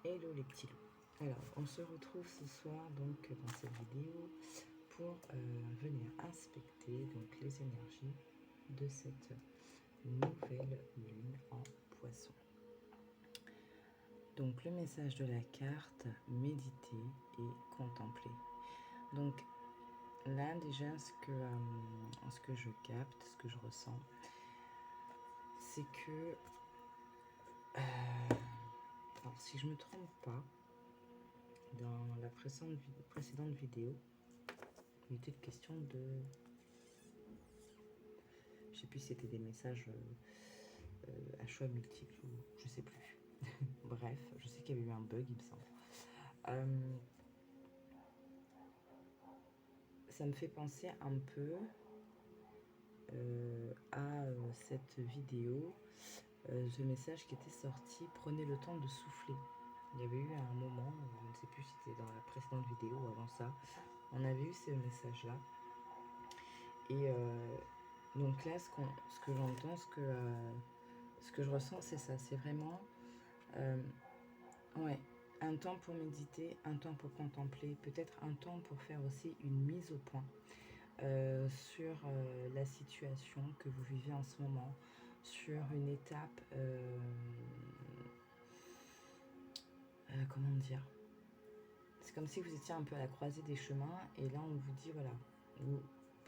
Hello les petits loups. Alors, on se retrouve ce soir donc dans cette vidéo pour venir inspecter donc les énergies de cette nouvelle lune en poisson. Donc le message de la carte, méditer et contempler. Donc là déjà ce que je capte, ce que je ressens, c'est que alors si je me trompe pas, dans la précédente vidéo, il était question de... Je sais plus si c'était des messages à choix multiples ou je sais plus. Bref, je sais qu'il y avait eu un bug, il me semble. Ça me fait penser un peu à cette vidéo, ce message qui était sorti, prenez le temps de souffler. Il y avait eu un moment, je ne sais plus si c'était dans la précédente vidéo ou avant ça, on avait eu ce message-là. Et donc là, ce que j'entends, ce que je ressens, c'est ça. C'est vraiment ouais, un temps pour méditer, un temps pour contempler, peut-être un temps pour faire aussi une mise au point sur la situation que vous vivez en ce moment, sur une étape, comment dire, c'est comme si vous étiez un peu à la croisée des chemins et là on vous dit voilà, vous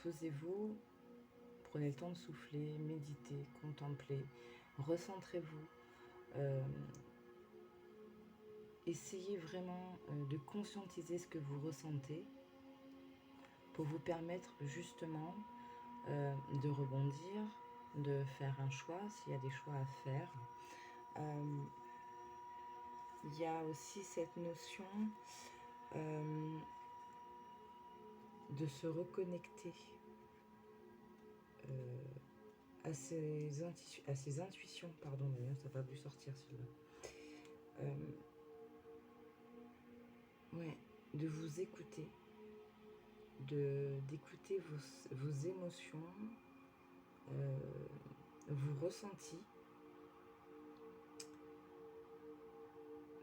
posez-vous, prenez le temps de souffler, méditez, contemplez, recentrez-vous, essayez vraiment de conscientiser ce que vous ressentez pour vous permettre justement de rebondir, de faire un choix s'il y a des choix à faire. Il y a aussi cette notion de se reconnecter à ses intuitions, pardon, d'ailleurs ça va plus sortir celui-là. Ouais, de vous écouter, d'écouter vos émotions, vos ressentis,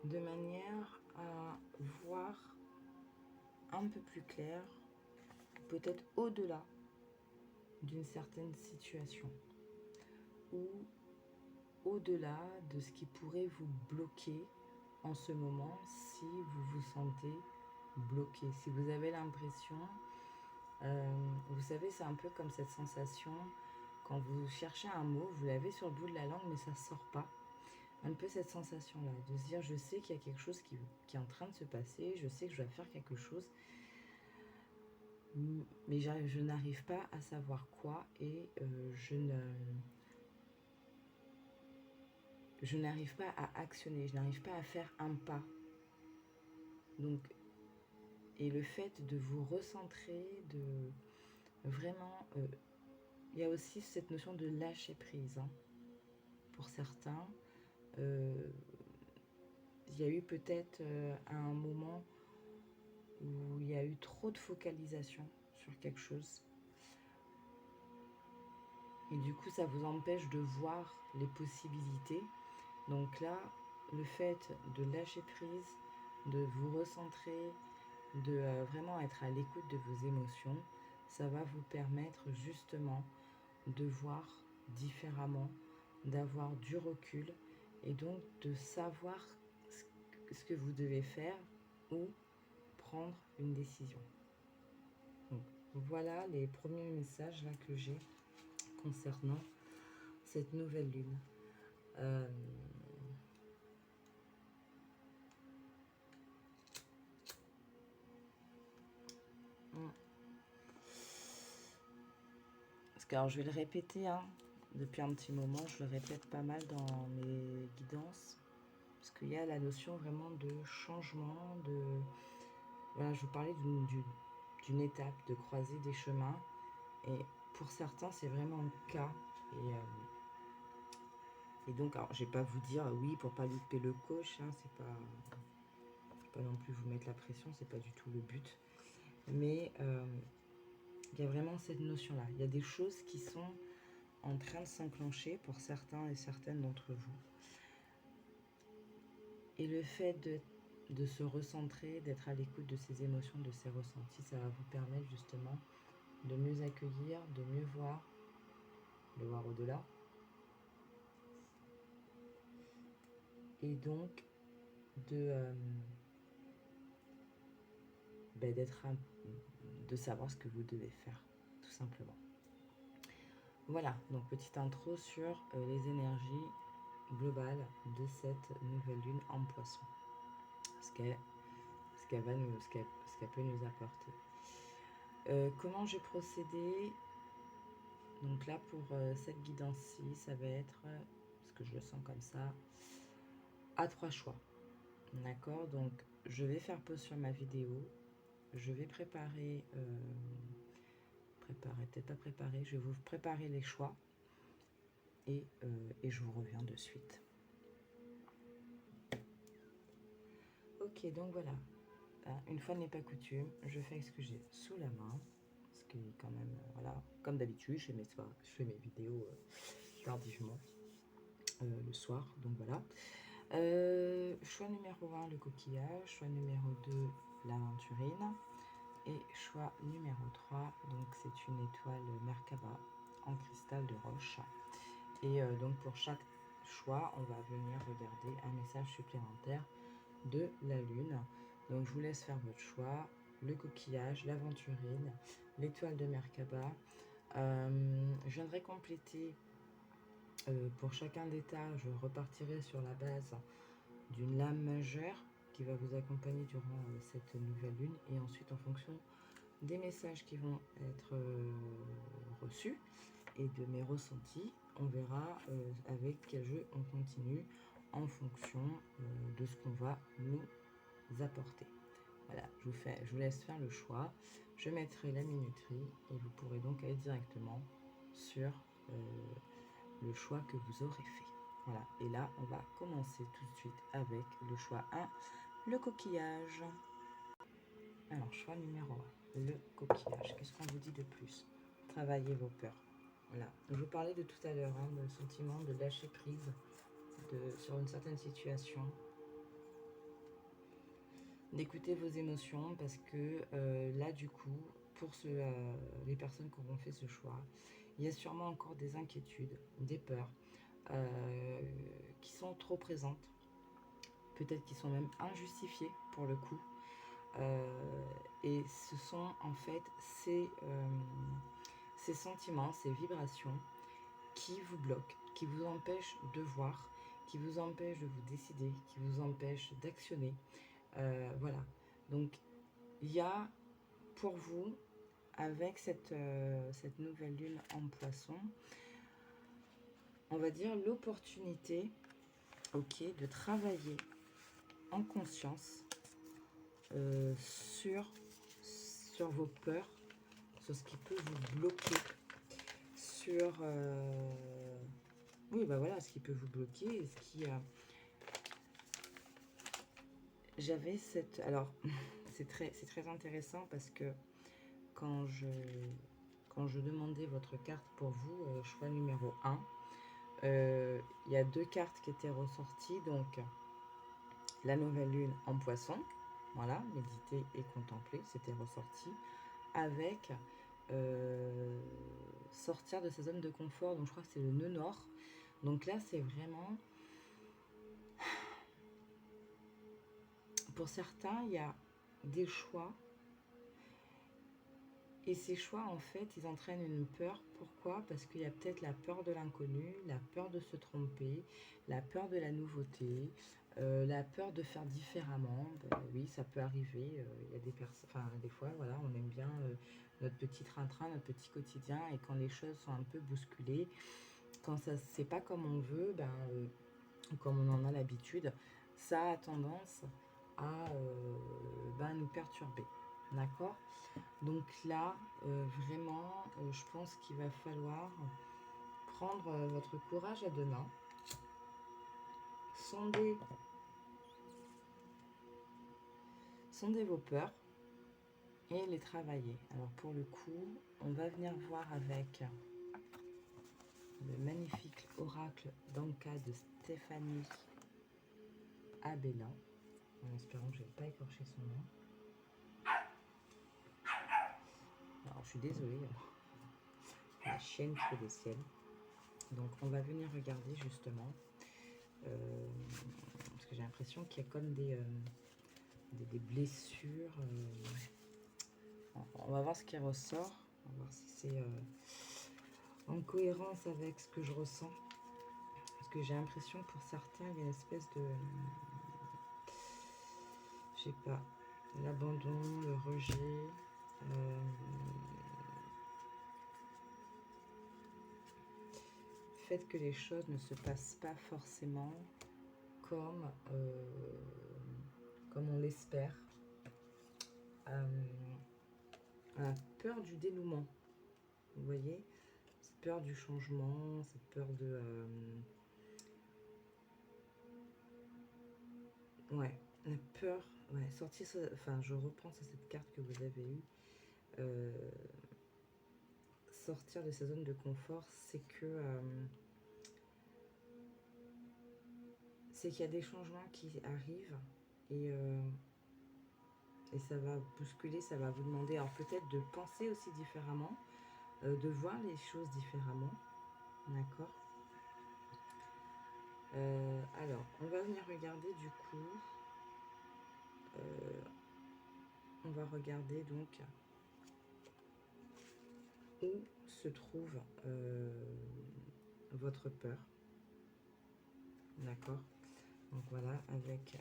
de manière à voir un peu plus clair, peut-être au-delà d'une certaine situation ou au-delà de ce qui pourrait vous bloquer en ce moment si vous vous sentez bloqué, si vous avez l'impression, vous savez, c'est un peu comme cette sensation quand vous cherchez un mot, vous l'avez sur le bout de la langue mais ça ne sort pas. Un peu cette sensation-là, de se dire je sais qu'il y a quelque chose qui est en train de se passer, je sais que je dois faire quelque chose, mais je n'arrive pas à savoir quoi et je n'arrive pas à actionner, je n'arrive pas à faire un pas. Donc, et le fait de vous recentrer, de vraiment... il y a aussi cette notion de lâcher prise. Hein. Pour certains, il y a eu peut-être un moment où il y a eu trop de focalisation sur quelque chose. Et du coup, ça vous empêche de voir les possibilités. Donc là, le fait de lâcher prise, de vous recentrer, de vraiment être à l'écoute de vos émotions, ça va vous permettre justement de voir différemment, d'avoir du recul et donc de savoir ce que vous devez faire ou prendre une décision. Donc, voilà les premiers messages là, que j'ai concernant cette nouvelle lune. Parce que alors, je vais le répéter, hein, depuis un petit moment, je le répète pas mal dans mes guidances, parce qu'il y a la notion vraiment de changement, de... Voilà, je vous parlais d'une étape, de croiser des chemins, et pour certains, c'est vraiment le cas. Et donc, alors, je vais pas vous dire oui pour pas louper le coche, hein, c'est pas non plus vous mettre la pression, c'est pas du tout le but. Mais il y a vraiment cette notion-là. Il y a des choses qui sont en train de s'enclencher pour certains et certaines d'entre vous. Et le fait de se recentrer, d'être à l'écoute de ses émotions, de ses ressentis, ça va vous permettre justement de mieux accueillir, de mieux voir, de voir au-delà. Et donc de savoir ce que vous devez faire, tout simplement. Voilà, donc petite intro sur les énergies globales de cette nouvelle lune en poisson. Ce qu'elle peut nous apporter. Comment j'ai procédé? Donc là, pour cette guidance-ci, ça va être, parce que je le sens comme ça, à 3 choix. D'accord? Donc, je vais faire pause sur ma vidéo. Je vais peut-être pas préparer, je vais vous préparer les choix. Et je vous reviens de suite. Ok, donc voilà. Une fois n'est pas coutume, je fais ce que j'ai sous la main. Ce qui est quand même, voilà, comme d'habitude, je fais mes vidéos tardivement le soir, donc voilà. Choix numéro 1, le coquillage. Choix numéro 2, l'aventurine. Et choix numéro 3, donc c'est une étoile Merkaba en cristal de roche. Et donc pour chaque choix, on va venir regarder un message supplémentaire de la lune. Donc je vous laisse faire votre choix. Le coquillage, l'aventurine, l'étoile de Merkaba. Je viendrai compléter pour chacun des tas, je repartirai sur la base d'une lame majeure qui va vous accompagner durant cette nouvelle lune. Et ensuite, en fonction des messages qui vont être reçus et de mes ressentis, on verra avec quel jeu on continue en fonction de ce qu'on va nous apporter. Voilà, je vous laisse faire le choix. Je mettrai la minuterie et vous pourrez donc aller directement sur le choix que vous aurez fait. Voilà, et là, on va commencer tout de suite avec le choix 1, le coquillage. Alors, choix numéro 1, le coquillage. Qu'est-ce qu'on vous dit de plus? Travaillez vos peurs. Voilà, je vous parlais de tout à l'heure, le sentiment de lâcher prise sur une certaine situation. D'écouter vos émotions parce que là, du coup, pour les personnes qui auront fait ce choix, il y a sûrement encore des inquiétudes, des peurs qui sont trop présentes. Peut-être qu'ils sont même injustifiés pour le coup. Et ce sont en fait ces sentiments, ces vibrations qui vous bloquent, qui vous empêchent de voir, qui vous empêchent de vous décider, qui vous empêchent d'actionner. Voilà. Donc, il y a pour vous, avec cette nouvelle lune en poisson, on va dire l'opportunité, de travailler en conscience sur vos peurs, sur ce qui peut vous bloquer, sur oui, bah voilà, ce qui peut vous bloquer, ce qui j'avais cette, alors c'est très intéressant parce que quand je demandais votre carte pour vous, choix numéro 1, il y a 2 cartes qui étaient ressorties, donc la nouvelle lune en poisson, voilà, méditer et contempler, c'était ressorti, avec sortir de sa zone de confort, donc je crois que c'est le nœud nord. Donc là, c'est vraiment, pour certains, il y a des choix, et ces choix, en fait, ils entraînent une peur. Pourquoi? Parce qu'il y a peut-être la peur de l'inconnu, la peur de se tromper, la peur de la nouveauté, la peur de faire différemment. Ben, oui, ça peut arriver. Il y a des personnes, enfin, des fois, voilà, on aime bien notre petit train-train, notre petit quotidien, et quand les choses sont un peu bousculées, quand ça c'est pas comme on veut, comme on en a l'habitude, ça a tendance à nous perturber. D'accord? Donc là, vraiment, je pense qu'il va falloir prendre votre courage à deux mains, sonder vos peurs et les travailler. Alors pour le coup, on va venir voir avec le magnifique oracle d'Anka de Stéphanie Abella, en espérant que je n'ai pas écorché son nom. Alors, je suis désolée, la chienne qui fait des ciels. Donc, on va venir regarder justement, parce que j'ai l'impression qu'il y a comme des blessures. On va voir ce qui ressort. On va voir si c'est en cohérence avec ce que je ressens. Parce que j'ai l'impression pour certains, il y a une espèce de... je sais pas, l'abandon, le rejet. Le fait que les choses ne se passent pas forcément comme on l'espère. La peur du dénouement, vous voyez, cette peur du changement, cette peur de ouais, la peur, ouais, sortir, enfin je reprends sur cette carte que vous avez eue, sortir de sa zone de confort, c'est que c'est qu'il y a des changements qui arrivent et ça va bousculer, ça va vous demander alors peut-être de penser aussi différemment, de voir les choses différemment, d'accord. Alors, on va venir regarder du coup, on va regarder donc où se trouve votre peur, d'accord. Donc voilà, avec,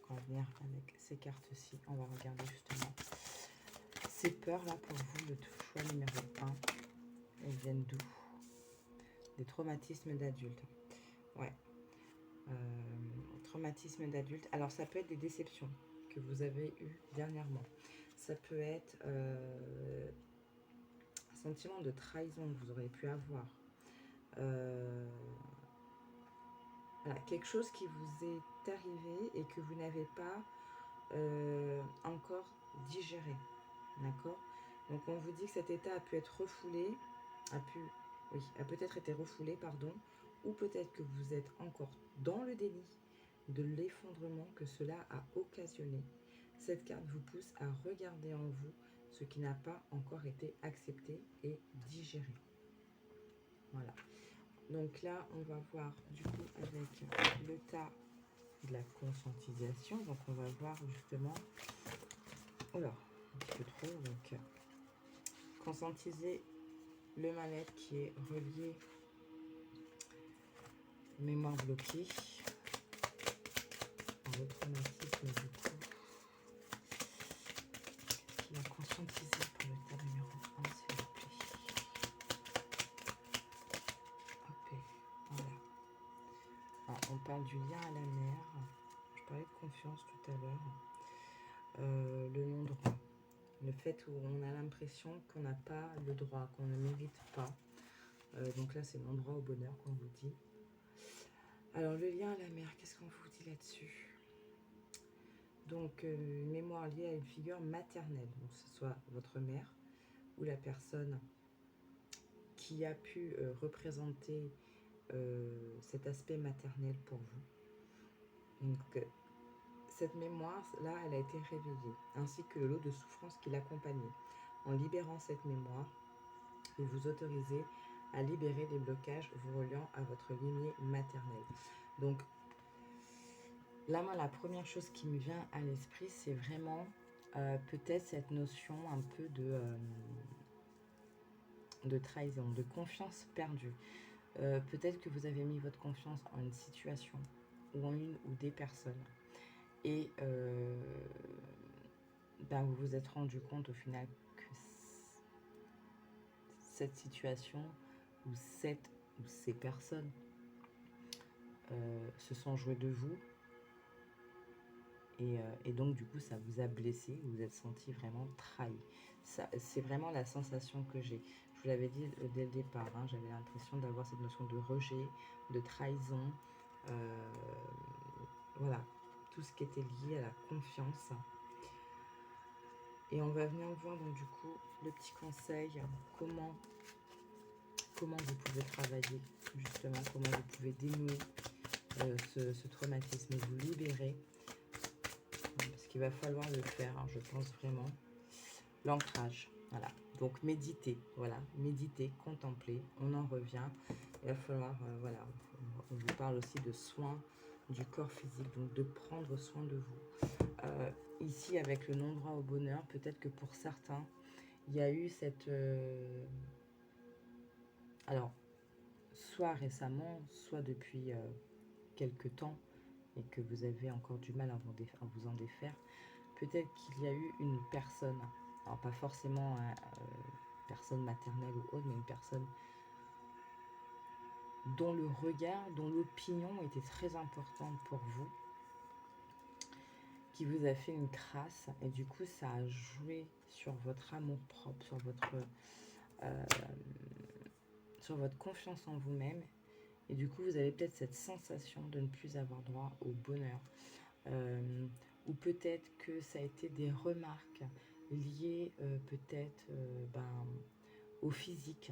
on va venir avec ces cartes-ci, on va regarder justement ces peurs-là pour vous, le choix numéro 1, elles viennent d'où? Des traumatismes d'adultes. Ouais. Traumatisme d'adulte. Alors, ça peut être des déceptions que vous avez eues dernièrement. Ça peut être un sentiment de trahison que vous auriez pu avoir. Voilà, quelque chose qui vous est arrivé et que vous n'avez pas encore digéré. D'accord? Donc, on vous dit que cet état a pu être refoulé, a peut-être été refoulé, pardon, ou peut-être que vous êtes encore dans le déni de l'effondrement que cela a occasionné. Cette carte vous pousse à regarder en vous ce qui n'a pas encore été accepté et digéré. Voilà. Donc là, on va voir du coup avec le tas de la conscientisation. Donc on va voir justement... Oh là, un petit peu trop. Donc conscientiser le mal-être qui est relié mémoire bloquée, le traumatisme du coup, qui a conscientisé pour le tas numéro 1, s'il vous plaît. Hop, voilà. Alors, on parle du lien à la mer. Je parlais de confiance tout à l'heure. Le non-droit. Le fait où on a l'impression qu'on n'a pas le droit, qu'on ne mérite pas. Donc là, c'est non-droit au bonheur qu'on vous dit. Alors, le lien à la mer, qu'est-ce qu'on vous dit là-dessus? Donc, une mémoire liée à une figure maternelle, donc que ce soit votre mère ou la personne qui a pu représenter cet aspect maternel pour vous. Donc, cette mémoire-là, elle a été réveillée, ainsi que le lot de souffrance qui l'accompagnait. En libérant cette mémoire, vous vous autorisez à libérer les blocages vous reliant à votre lignée maternelle. Donc, là, moi, la première chose qui me vient à l'esprit, c'est vraiment peut-être cette notion un peu de trahison, de confiance perdue. Peut-être que vous avez mis votre confiance en une situation ou en une ou des personnes et vous vous êtes rendu compte au final que cette situation ou cette ou ces personnes se sont jouées de vous et donc du coup ça vous a blessé, vous vous êtes senti vraiment trahi. C'est vraiment la sensation que j'ai. Je vous l'avais dit dès le départ, hein, j'avais l'impression d'avoir cette notion de rejet, de trahison, voilà, tout ce qui était lié à la confiance. Et on va venir voir donc du coup le petit conseil, comment vous pouvez travailler justement, comment vous pouvez dénouer ce traumatisme et vous libérer. Parce qu'il va falloir le faire, hein, je pense vraiment. L'ancrage, voilà. Donc méditer, voilà. Méditer, contempler, on en revient. Il va falloir, voilà, on vous parle aussi de soins du corps physique, donc de prendre soin de vous. Ici, avec le non-droit au bonheur, peut-être que pour certains, il y a eu cette... alors, soit récemment, soit depuis quelque temps, et que vous avez encore du mal à vous en défaire, peut-être qu'il y a eu une personne, alors pas forcément personne maternelle ou autre, mais une personne dont le regard, dont l'opinion était très importante pour vous, qui vous a fait une crasse, et du coup ça a joué sur votre amour-propre, euh, sur votre confiance en vous-même, et du coup vous avez peut-être cette sensation de ne plus avoir droit au bonheur. Ou peut-être que ça a été des remarques liées peut-être au physique,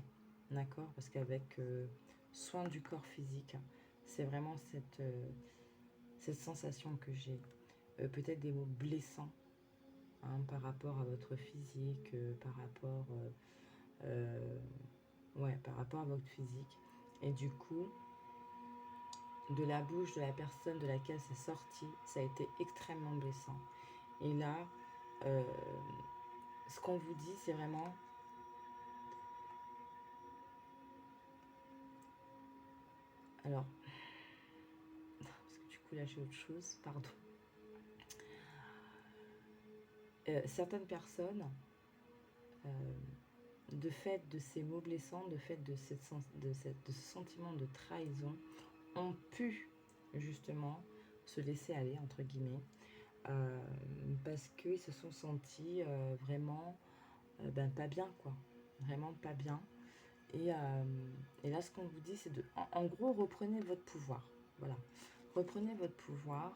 d'accord? Parce qu'avec soin du corps physique, c'est vraiment cette sensation que j'ai. Peut-être des mots blessants, hein, par rapport à votre physique, par rapport à votre physique. Et du coup, de la bouche de la personne de laquelle c'est sorti, ça a été extrêmement blessant. Et là, ce qu'on vous dit, c'est vraiment... Alors, parce que du coup là j'ai autre chose, pardon. Certaines personnes, de fait de ces mots blessants, de fait de ce sentiment de trahison, ont pu justement se laisser aller, entre guillemets, parce qu'ils se sont sentis vraiment pas bien, quoi. Vraiment pas bien. Et là, ce qu'on vous dit, c'est de... En gros, reprenez votre pouvoir. Voilà. Reprenez votre pouvoir.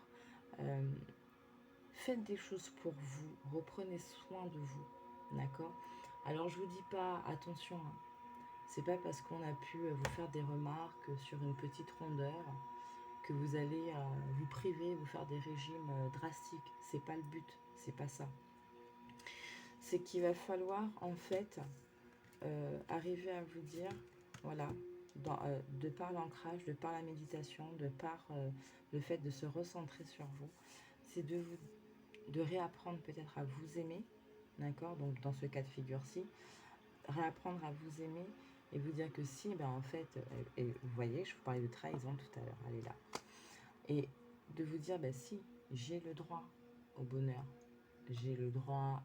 Faites des choses pour vous. Reprenez soin de vous. D'accord? Alors, je vous dis pas, attention, hein, c'est pas parce qu'on a pu vous faire des remarques sur une petite rondeur que vous allez vous priver, vous faire des régimes drastiques. C'est pas le but. C'est pas ça. C'est qu'il va falloir, en fait, arriver à vous dire, voilà, de par l'ancrage, de par la méditation, de par le fait de se recentrer sur vous, c'est de réapprendre peut-être à vous aimer, d'accord? Donc dans ce cas de figure-ci, réapprendre à vous aimer et vous dire que si, ben en fait, et vous voyez, je vous parlais de trahison tout à l'heure, elle est là. Et de vous dire, ben si, j'ai le droit au bonheur, j'ai le droit,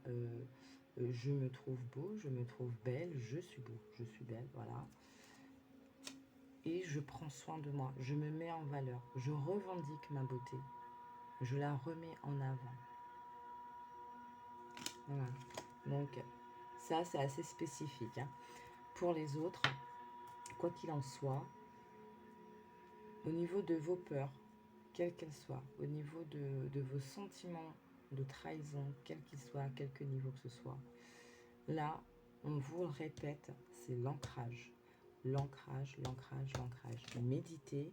je me trouve beau, je me trouve belle, je suis beau, je suis belle, voilà. Et je prends soin de moi, je me mets en valeur, je revendique ma beauté, je la remets en avant. Voilà. Donc ça, c'est assez spécifique, hein. Pour les autres, quoi qu'il en soit, au niveau de vos peurs, quelles qu'elles soient, au niveau de vos sentiments de trahison, quels qu'ils soient, à quelque niveau que ce soit, là, on vous le répète, c'est l'ancrage. L'ancrage, l'ancrage, l'ancrage. Méditez.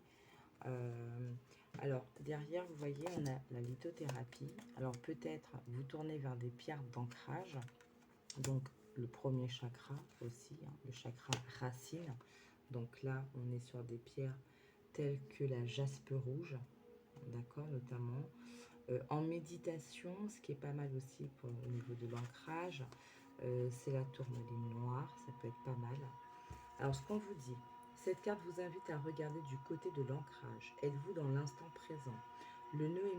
Alors, derrière, vous voyez, on a la lithothérapie. Alors, peut-être vous tournez vers des pierres d'ancrage. Donc, le premier chakra aussi, hein, le chakra racine. Donc là, on est sur des pierres telles que la jaspe rouge, d'accord, notamment. En méditation, ce qui est pas mal aussi au niveau de l'ancrage, c'est la tourmaline noire, ça peut être pas mal. Alors, ce qu'on vous dit, cette carte vous invite à regarder du côté de l'ancrage. Êtes-vous dans l'instant présent? Le nœud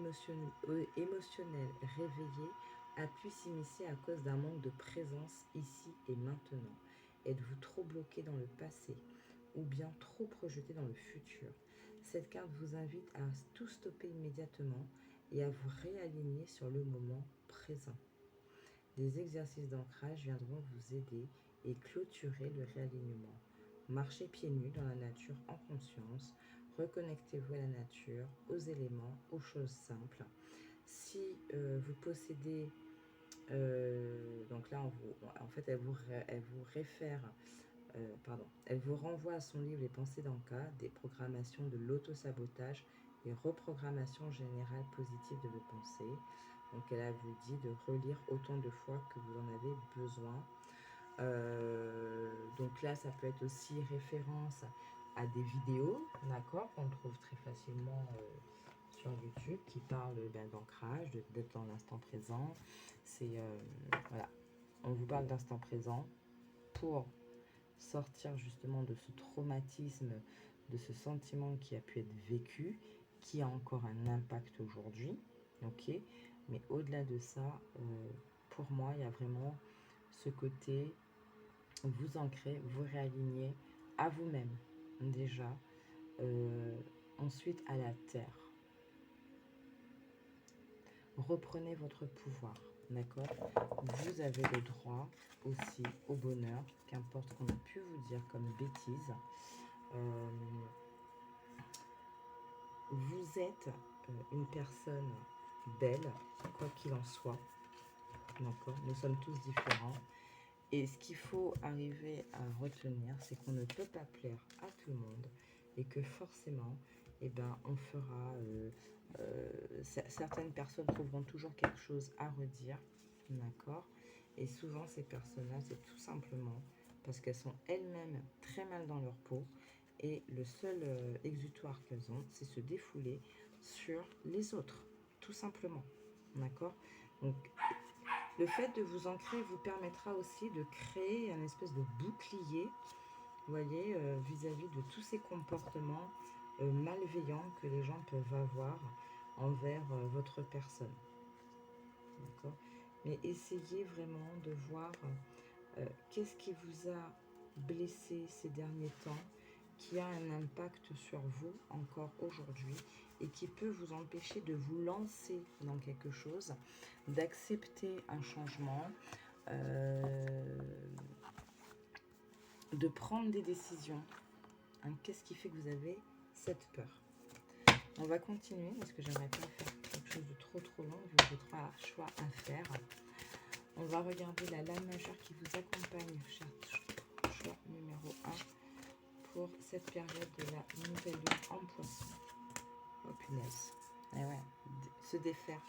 émotionnel réveillé a pu s'immiscer à cause d'un manque de présence ici et maintenant. Êtes-vous trop bloqué dans le passé ou bien trop projeté dans le futur? Cette carte vous invite à tout stopper immédiatement et à vous réaligner sur le moment présent. Des exercices d'ancrage viendront vous aider et clôturer le réalignement. Marchez pieds nus dans la nature en conscience. Reconnectez-vous à la nature, aux éléments, aux choses simples. Si vous possédez... donc là, en fait, elle vous réfère... elle vous renvoie à son livre Les pensées d'Anka, des programmations de l'autosabotage et reprogrammation générale positive de vos pensées. Donc elle vous dit de relire autant de fois que vous en avez besoin. Donc là, ça peut être aussi référence à des vidéos, d'accord, qu'on trouve très facilement sur YouTube, qui parlent d'ancrage, d'être dans l'instant présent. C'est voilà, on vous parle d'instant présent pour sortir justement de ce traumatisme, de ce sentiment qui a pu être vécu, qui a encore un impact aujourd'hui, ok. Mais au-delà de ça, pour moi, il y a vraiment ce côté vous ancrer, vous réaligner à vous-même déjà, ensuite à la terre. Reprenez votre pouvoir, d'accord? Vous avez le droit aussi au bonheur, qu'importe ce qu'on a pu vous dire comme bêtise. Vous êtes une personne belle, quoi qu'il en soit, d'accord? Nous sommes tous différents. Et ce qu'il faut arriver à retenir, c'est qu'on ne peut pas plaire à tout le monde et que forcément, eh ben, on fera... certaines personnes trouveront toujours quelque chose à redire, d'accord? Et souvent, ces personnes-là, c'est tout simplement parce qu'elles sont elles-mêmes très mal dans leur peau et le seul exutoire qu'elles ont, c'est se défouler sur les autres, tout simplement, d'accord? Donc, le fait de vous ancrer vous permettra aussi de créer un espèce de bouclier, vous voyez, vis-à-vis de tous ces comportements malveillants que les gens peuvent avoir envers votre personne. D'accord? Mais essayez vraiment de voir qu'est-ce qui vous a blessé ces derniers temps, qui a un impact sur vous encore aujourd'hui et qui peut vous empêcher de vous lancer dans quelque chose, d'accepter un changement, de prendre des décisions. Hein, qu'est-ce qui fait que vous avez cette peur? On va continuer parce que j'aimerais pas faire quelque chose de trop long, vu que j'ai 3 choix à faire. On va regarder la lame majeure qui vous accompagne, cher choix numéro 1, pour cette période de la nouvelle lune en poisson. Oh punaise. Et ouais, se défaire.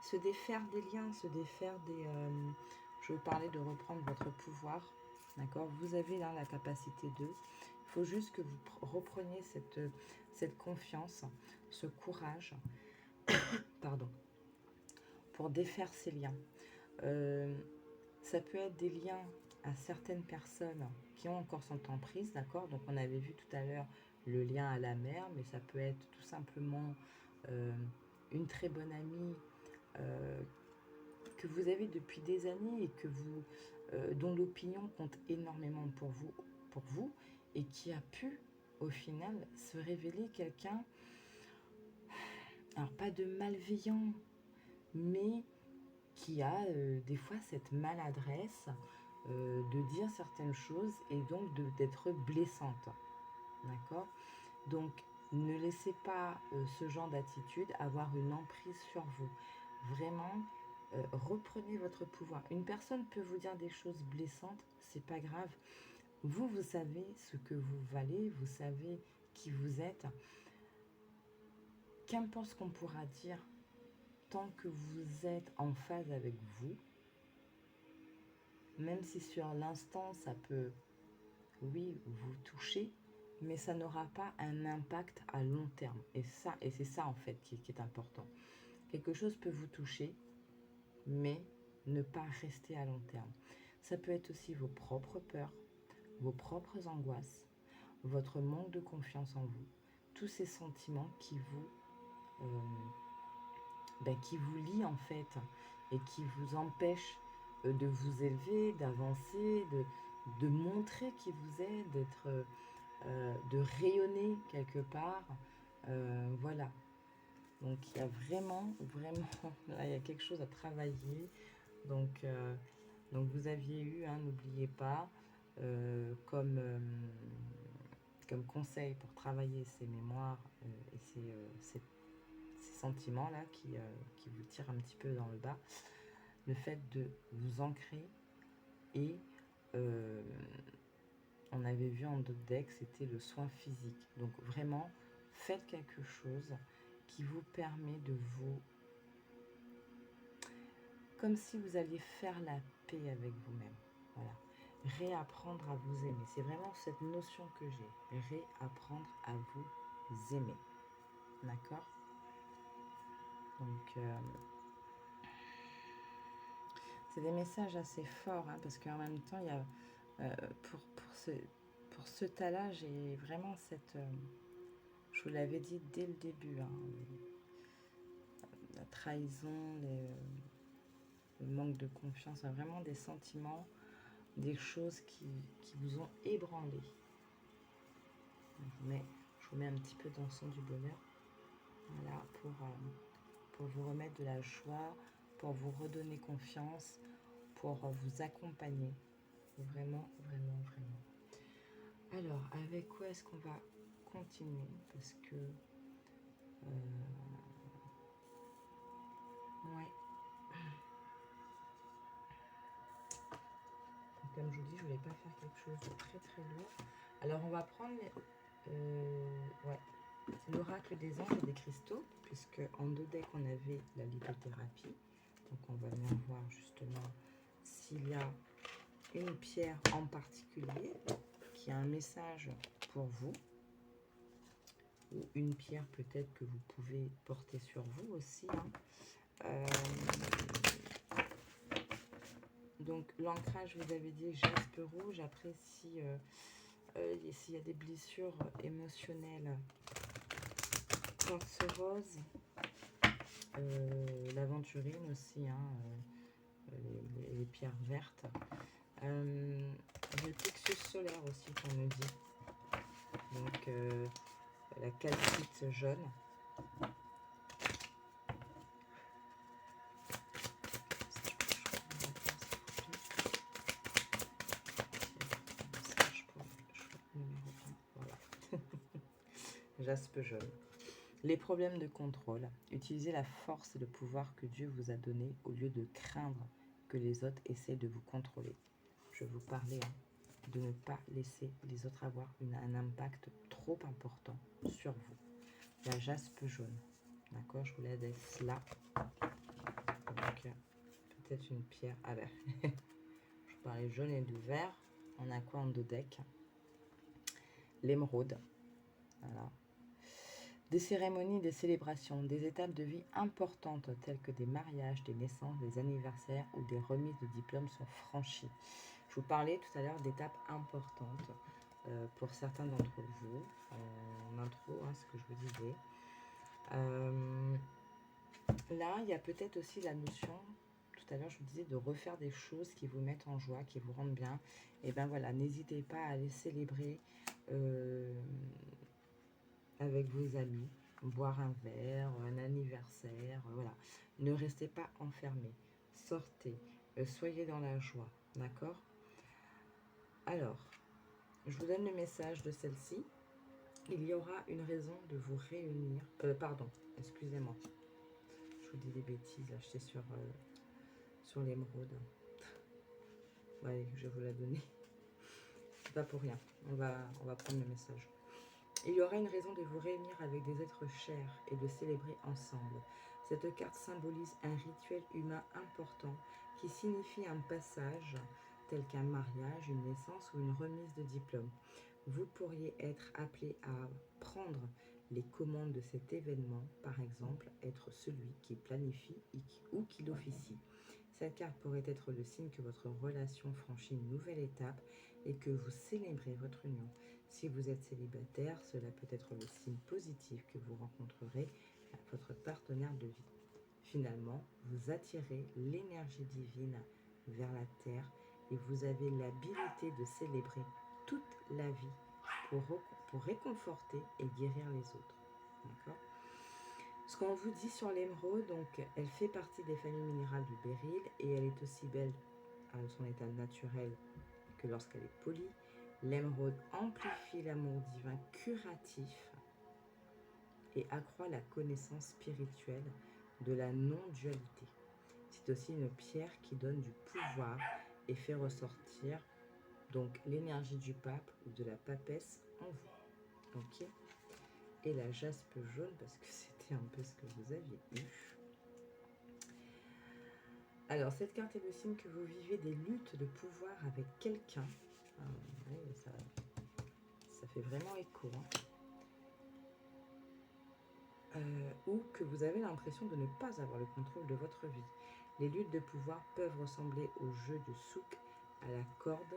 Se défaire des liens, se défaire des... je veux parler de reprendre votre pouvoir. D'accord? Vous avez là la capacité de... Il faut juste que vous repreniez cette confiance, ce courage, pardon, pour défaire ces liens. Ça peut être des liens à certaines personnes qui ont encore son emprise, d'accord? Donc on avait vu tout à l'heure le lien à la mère, mais ça peut être tout simplement une très bonne amie que vous avez depuis des années et que vous, dont l'opinion compte énormément pour vous et qui a pu au final se révéler quelqu'un, alors pas de malveillant, mais qui a des fois cette maladresse de dire certaines choses et donc d'être blessante. D'accord? Donc, ne laissez pas ce genre d'attitude avoir une emprise sur vous. Vraiment, reprenez votre pouvoir. Une personne peut vous dire des choses blessantes, c'est pas grave. Vous, vous savez ce que vous valez, vous savez qui vous êtes. Qu'importe ce qu'on pourra dire, tant que vous êtes en phase avec vous, même si sur l'instant ça peut, oui, vous toucher, mais ça n'aura pas un impact à long terme. Et c'est ça en fait qui est important. Quelque chose peut vous toucher, mais ne pas rester à long terme. Ça peut être aussi vos propres peurs, vos propres angoisses, votre manque de confiance en vous, tous ces sentiments qui vous lient en fait et qui vous empêchent de vous élever, d'avancer, de montrer qui vous êtes, de rayonner quelque part. Voilà. Donc il y a vraiment, là, il y a quelque chose à travailler. Donc vous aviez eu, hein, n'oubliez pas, comme conseil pour travailler ces mémoires et ces sentiments-là qui vous tirent un petit peu dans le bas, le fait de vous ancrer et on avait vu en d'autres decks, c'était le soin physique. Donc vraiment, faites quelque chose qui vous permet de vous... Comme si vous alliez faire la paix avec vous-même. Voilà. Réapprendre à vous aimer. C'est vraiment cette notion que j'ai. Réapprendre à vous aimer. D'accord? Donc, c'est des messages assez forts, hein, parce qu'en même temps, il y a, pour ce tas-là, j'ai vraiment cette... je vous l'avais dit dès le début, hein, la trahison, le manque de confiance, vraiment des sentiments, des choses qui vous ont ébranlé. Je vous mets un petit peu d'encens du bonheur, voilà, pour vous remettre de la joie, pour vous redonner confiance, pour vous accompagner. Vraiment, vraiment, vraiment. Alors, avec quoi est-ce qu'on va continuer? Parce que... ouais. Comme je vous dis, je voulais pas faire quelque chose de très très lourd. Alors, on va prendre l'oracle des anges et des cristaux, puisque en 2 decks, on avait la lithothérapie. Donc, on va venir voir justement s'il y a une pierre en particulier qui a un message pour vous, ou une pierre peut-être que vous pouvez porter sur vous aussi, hein. Donc l'ancrage, vous avez dit jaspe rouge. Après, s'il y a des blessures émotionnelles, quartz rose, l'aventurine aussi, hein, les pierres vertes. Le plexus solaire aussi qu'on me dit. Donc la calcite jaune. Voilà. Jaspe jaune. Les problèmes de contrôle. Utilisez la force et le pouvoir que Dieu vous a donné au lieu de craindre que les autres essaient de vous contrôler. Je vous parlais, hein, de ne pas laisser les autres avoir un impact trop important sur vous. La jaspe jaune. D'accord, je vous la laisse là. Donc, peut-être une pierre. Ah ben, je parlais jaune et de vert. On a quoi en 2 decks? L'émeraude. Voilà. Des cérémonies, des célébrations, des étapes de vie importantes telles que des mariages, des naissances, des anniversaires ou des remises de diplômes sont franchies. Je vous parlais tout à l'heure d'étapes importantes pour certains d'entre vous, en intro, hein, ce que je vous disais. Là, il y a peut-être aussi la notion, tout à l'heure je vous disais, de refaire des choses qui vous mettent en joie, qui vous rendent bien. Et bien voilà, n'hésitez pas à aller célébrer avec vos amis, boire un verre, un anniversaire, voilà. Ne restez pas enfermés, sortez, soyez dans la joie, d'accord? Alors, je vous donne le message de celle-ci. Il y aura une raison de vous réunir. Pardon, excusez-moi. Je vous dis des bêtises, là, j'étais sur l'émeraude. Ouais, je vais vous la donner. C'est pas pour rien. On va prendre le message. Il y aura une raison de vous réunir avec des êtres chers et de célébrer ensemble. Cette carte symbolise un rituel humain important qui signifie un passage tel qu'un mariage, une naissance ou une remise de diplôme. Vous pourriez être appelé à prendre les commandes de cet événement, par exemple, être celui qui planifie ou qui l'officie. Cette carte pourrait être le signe que votre relation franchit une nouvelle étape et que vous célébrez votre union. Si vous êtes célibataire, cela peut être le signe positif que vous rencontrerez votre partenaire de vie. Finalement, vous attirez l'énergie divine vers la terre et vous avez l'habilité de célébrer toute la vie pour réconforter et guérir les autres. D'accord ? Ce qu'on vous dit sur l'émeraude, donc, elle fait partie des familles minérales du béryl et elle est aussi belle à son état naturel que lorsqu'elle est polie. L'émeraude amplifie l'amour divin curatif et accroît la connaissance spirituelle de la non-dualité. C'est aussi une pierre qui donne du pouvoir et fait ressortir donc l'énergie du pape ou de la papesse en vous. Ok ? Et la jaspe jaune, parce que c'était noter un peu ce que vous aviez eu. Alors, cette carte est le signe que vous vivez des luttes de pouvoir avec quelqu'un. Oui, ça fait vraiment écho. Ou que vous avez l'impression de ne pas avoir le contrôle de votre vie. Les luttes de pouvoir peuvent ressembler au jeu de souk à la corde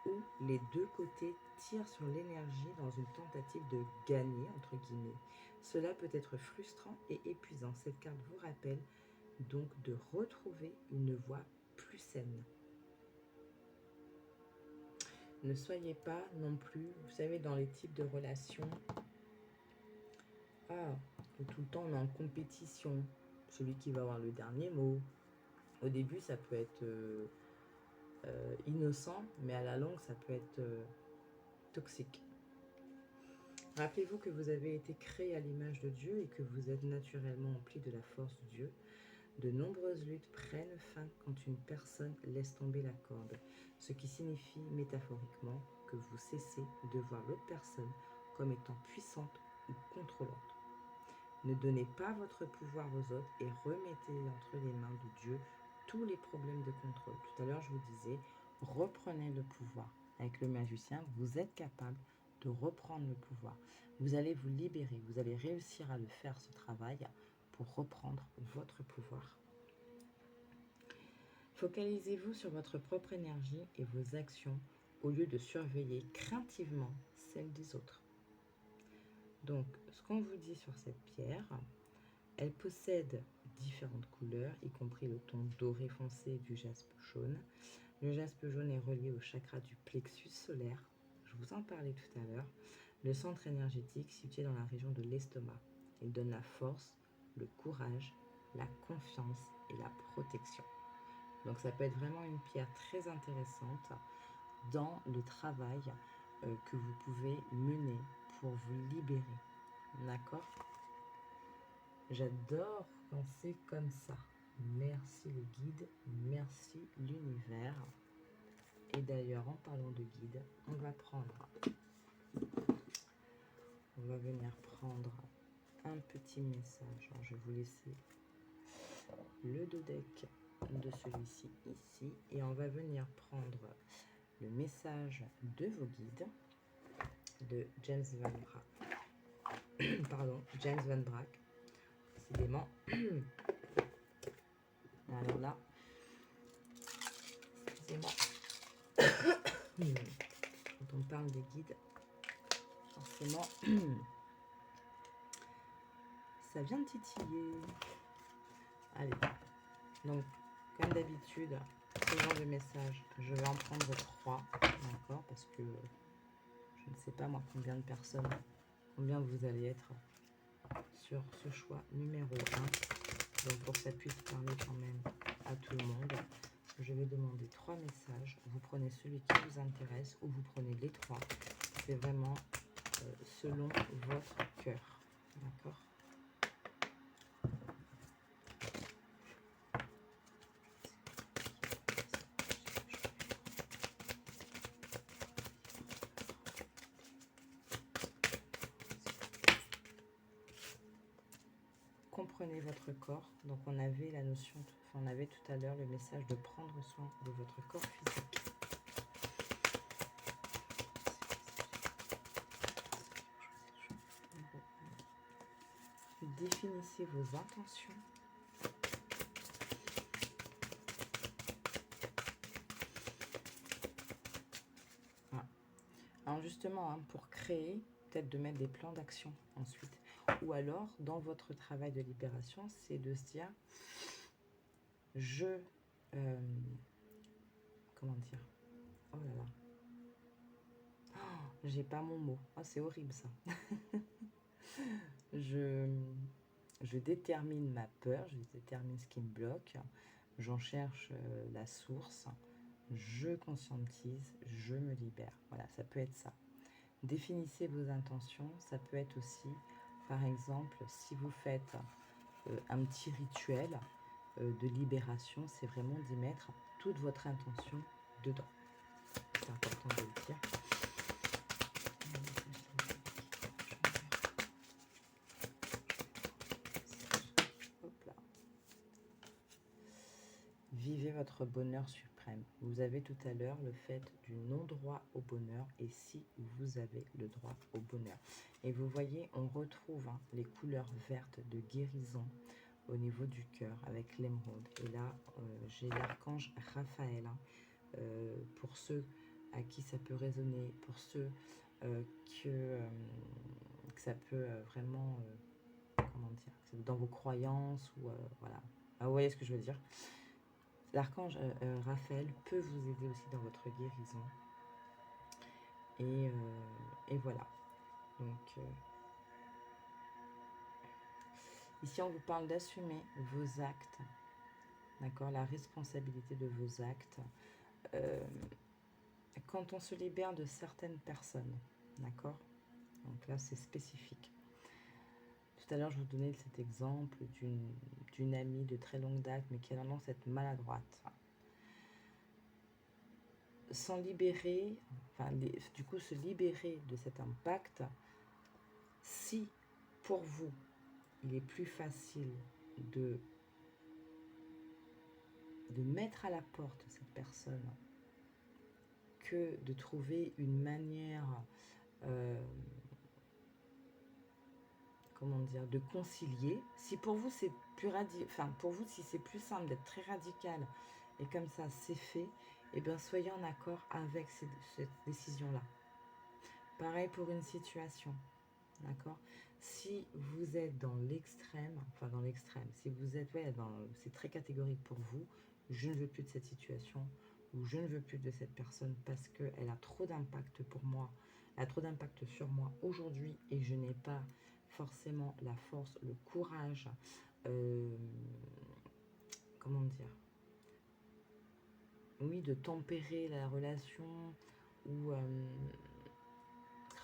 où les deux côtés tirent sur l'énergie dans une tentative de gagner, entre guillemets. Cela peut être frustrant et épuisant. Cette carte vous rappelle donc de retrouver une voie plus saine. Ne soyez pas non plus, vous savez, dans les types de relations, où tout le temps on est en compétition, celui qui va avoir le dernier mot. Au début, ça peut être innocent, mais à la longue, ça peut être toxique. Rappelez-vous que vous avez été créé à l'image de Dieu et que vous êtes naturellement empli de la force de Dieu. De nombreuses luttes prennent fin quand une personne laisse tomber la corde, ce qui signifie métaphoriquement que vous cessez de voir l'autre personne comme étant puissante ou contrôlante. Ne donnez pas votre pouvoir aux autres et remettez entre les mains de Dieu tous les problèmes de contrôle. Tout à l'heure, je vous disais, reprenez le pouvoir. Avec le magicien, vous êtes capable de reprendre le pouvoir. Vous allez vous libérer, vous allez réussir à le faire, ce travail, pour reprendre votre pouvoir. Focalisez-vous sur votre propre énergie et vos actions au lieu de surveiller craintivement celles des autres. Donc, ce qu'on vous dit sur cette pierre, elle possède différentes couleurs, y compris le ton doré foncé du jaspe jaune. Le jaspe jaune est relié au chakra du plexus solaire. Je vous en parlais tout à l'heure. Le centre énergétique situé dans la région de l'estomac. Il donne la force, le courage, la confiance et la protection. Donc ça peut être vraiment une pierre très intéressante dans le travail que vous pouvez mener pour vous libérer. D'accord ? J'adore quand c'est comme ça. Merci le guide, merci l'univers. Et d'ailleurs, en parlant de guide, on va venir prendre un petit message. Alors, je vais vous laisser le dos deck de celui-ci ici et on va venir prendre le message de vos guides de James Van Brack. Pardon, James Van Brack. Décidément. Alors là, excusez-moi. Quand on parle des guides, forcément, ça vient de titiller. Allez, donc, comme d'habitude, ce genre de message, je vais en prendre 3, d'accord, parce que je ne sais pas moi combien de personnes, combien vous allez être sur ce choix numéro 1. Donc, pour que ça puisse parler quand même à tout le monde, je vais demander 3 messages. Vous prenez celui qui vous intéresse ou vous prenez les 3. C'est vraiment selon votre cœur. D'accord ? Comprenez votre corps. Donc on avait la notion, on avait tout à l'heure le message de prendre soin de votre corps physique. Définissez vos intentions. Voilà. Alors justement, pour créer, peut-être de mettre des plans d'action ensuite. Ou alors, dans votre travail de libération, c'est de se dire, comment dire? Oh là là. Oh, j'ai pas mon mot. Oh, c'est horrible ça. Je détermine ma peur, je détermine ce qui me bloque, j'en cherche la source, je conscientise, je me libère. Voilà, ça peut être ça. Définissez vos intentions, ça peut être aussi, par exemple, si vous faites un petit rituel de libération, c'est vraiment d'y mettre toute votre intention dedans. C'est important de le dire. vivez votre bonheur suprême. Vous avez tout à l'heure le fait du non-droit au bonheur et si vous avez le droit au bonheur. Et vous voyez, on retrouve les couleurs vertes de guérison au niveau du cœur avec l'émeraude. Et là, j'ai l'archange Raphaël. Pour ceux à qui ça peut résonner, pour ceux que ça peut vraiment, comment dire, dans vos croyances ou voilà. Ah, vous voyez ce que je veux dire. L'archange Raphaël peut vous aider aussi dans votre guérison. Et voilà. Donc, ici, on vous parle d'assumer vos actes. D'accord, la responsabilité de vos actes. Quand on se libère de certaines personnes. D'accord. Donc là, c'est spécifique. Tout à l'heure, je vous donnais cet exemple d'une amie de très longue date, mais qui a tendance à être maladroite. S'en libérer, enfin, du coup, se libérer de cet impact, si pour vous, il est plus facile de mettre à la porte cette personne que de trouver une manière, comment dire, de concilier. Si pour vous c'est plus pour vous si c'est plus simple d'être très radical et comme ça c'est fait, et bien soyez en accord avec cette décision-là. Pareil pour une situation, d'accord. Si vous êtes dans l'extrême, si vous êtes, c'est très catégorique pour vous, je ne veux plus de cette situation, ou je ne veux plus de cette personne parce qu'elle a trop d'impact pour moi, elle a trop d'impact sur moi aujourd'hui et je n'ai pas forcément la force, le courage, comment dire, oui, de tempérer la relation, ou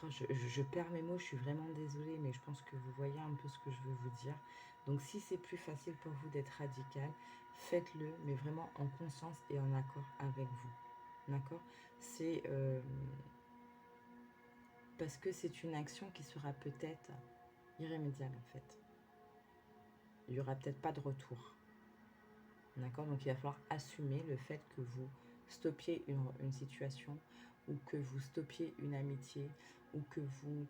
je perds mes mots, je suis vraiment désolée, mais je pense que vous voyez un peu ce que je veux vous dire. Donc si c'est plus facile pour vous d'être radical, faites-le, mais vraiment en conscience et en accord avec vous. D'accord? C'est parce que c'est une action qui sera peut-être irrémédiable en fait. Il n'y aura peut-être pas de retour. D'accord? Donc il va falloir assumer le fait que vous stoppiez une situation, ou que vous stoppiez une amitié, ou que vous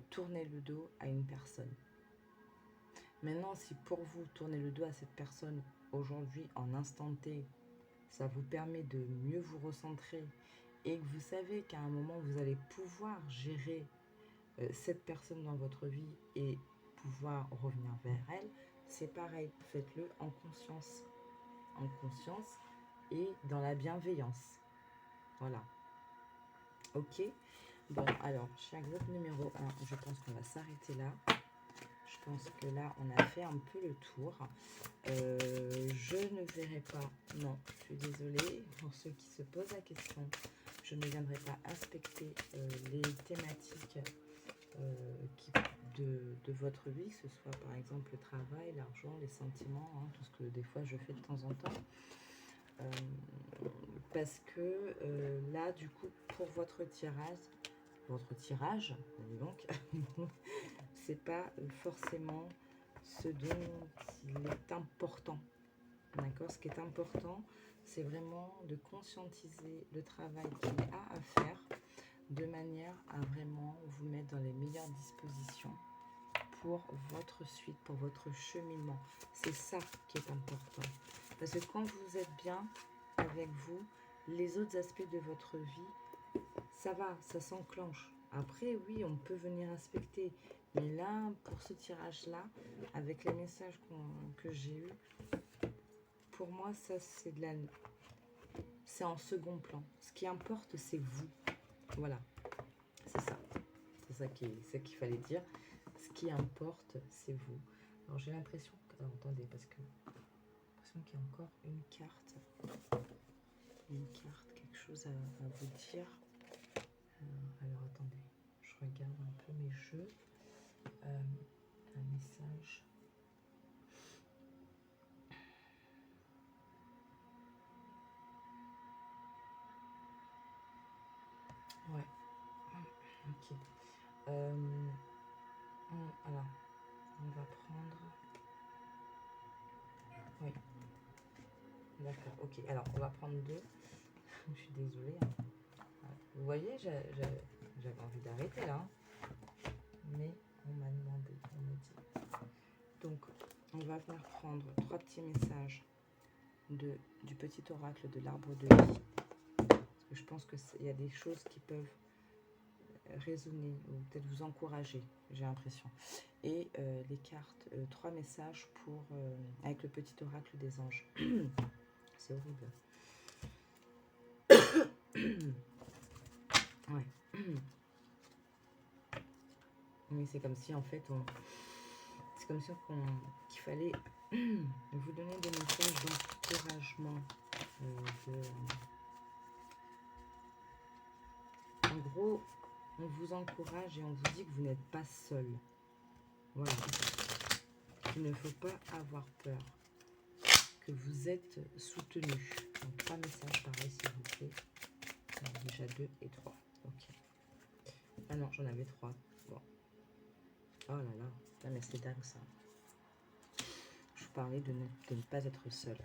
tournez le dos à une personne. Maintenant, si pour vous, tourner le dos à cette personne aujourd'hui, en instant T, ça vous permet de mieux vous recentrer et que vous savez qu'à un moment, vous allez pouvoir gérer cette personne dans votre vie et pouvoir revenir vers elle, c'est pareil, faites-le en conscience et dans la bienveillance. Voilà. Ok. Bon, alors, chaque groupe numéro 1, je pense qu'on va s'arrêter là. Je pense que là, on a fait un peu le tour. Je ne verrai pas, non, je suis désolée, pour ceux qui se posent la question, je ne viendrai pas inspecter les thématiques de votre vie, que ce soit par exemple le travail, l'argent, les sentiments, tout ce que des fois je fais de temps en temps. Parce que là, du coup, pour votre tirage, donc, c'est pas forcément ce dont il est important. D'accord? Ce qui est important, c'est vraiment de conscientiser le travail qu'il y a à faire de manière à vraiment vous mettre dans les meilleures dispositions pour votre suite, pour votre cheminement. C'est ça qui est important. Parce que quand vous êtes bien avec vous, les autres aspects de votre vie, ça va, ça s'enclenche. Après, oui, on peut venir inspecter. Mais là, pour ce tirage-là, avec les messages que j'ai eus, pour moi, ça, c'est en second plan. Ce qui importe, c'est vous. Voilà. C'est ça. C'est ça qu'il fallait dire. Ce qui importe, c'est vous. Alors, j'ai l'impression que... Alors, attendez, parce que... J'ai l'impression qu'il y a encore une carte. Quelque chose à vous dire. Alors, attendez. Je regarde un peu mes jeux. Un message. Ouais. Ok. Alors, on va prendre... Oui. D'accord, ok. Alors, on va prendre 2. Je suis désolée. Hein. Voilà. Vous voyez, j'avais envie d'arrêter là. Mais on m'a demandé, on m'a dit. Donc, on va venir prendre 3 petits messages du petit oracle de l'arbre de vie. Parce que je pense qu'il y a des choses qui peuvent résonner ou peut-être vous encourager, j'ai l'impression. Et les cartes, 3 messages pour avec le petit oracle des anges. C'est horrible. Ouais. Mais c'est comme si en fait c'est comme si qu'il fallait vous donner des messages d'encouragement. En gros, on vous encourage et on vous dit que vous n'êtes pas seul. Voilà. Il ne faut pas avoir peur. Que vous êtes soutenu. Donc 3 messages pareil s'il vous plaît. Alors, déjà 2 et 3. Ok. Ah non, j'en avais 3. Bon. Oh là là. Ah, mais c'est dingue ça. Je vous parlais de ne pas être seul.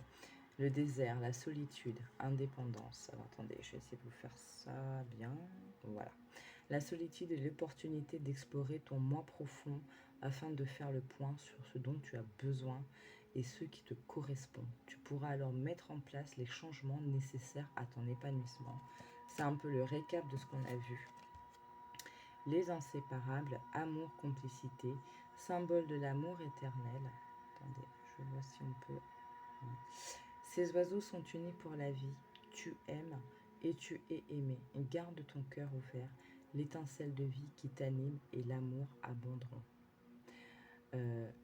Le désert, la solitude, indépendance. Alors attendez, je vais essayer de vous faire ça bien. Voilà. La solitude est l'opportunité d'explorer ton moi profond afin de faire le point sur ce dont tu as besoin et ce qui te correspond. Tu pourras alors mettre en place les changements nécessaires à ton épanouissement. C'est un peu le récap de ce qu'on a vu. Les inséparables, amour, complicité, symbole de l'amour éternel. Attendez, je vois si on peut... Ces oiseaux sont unis pour la vie. Tu aimes et tu es aimé. Garde ton cœur ouvert. L'étincelle de vie qui t'anime et l'amour abonderont.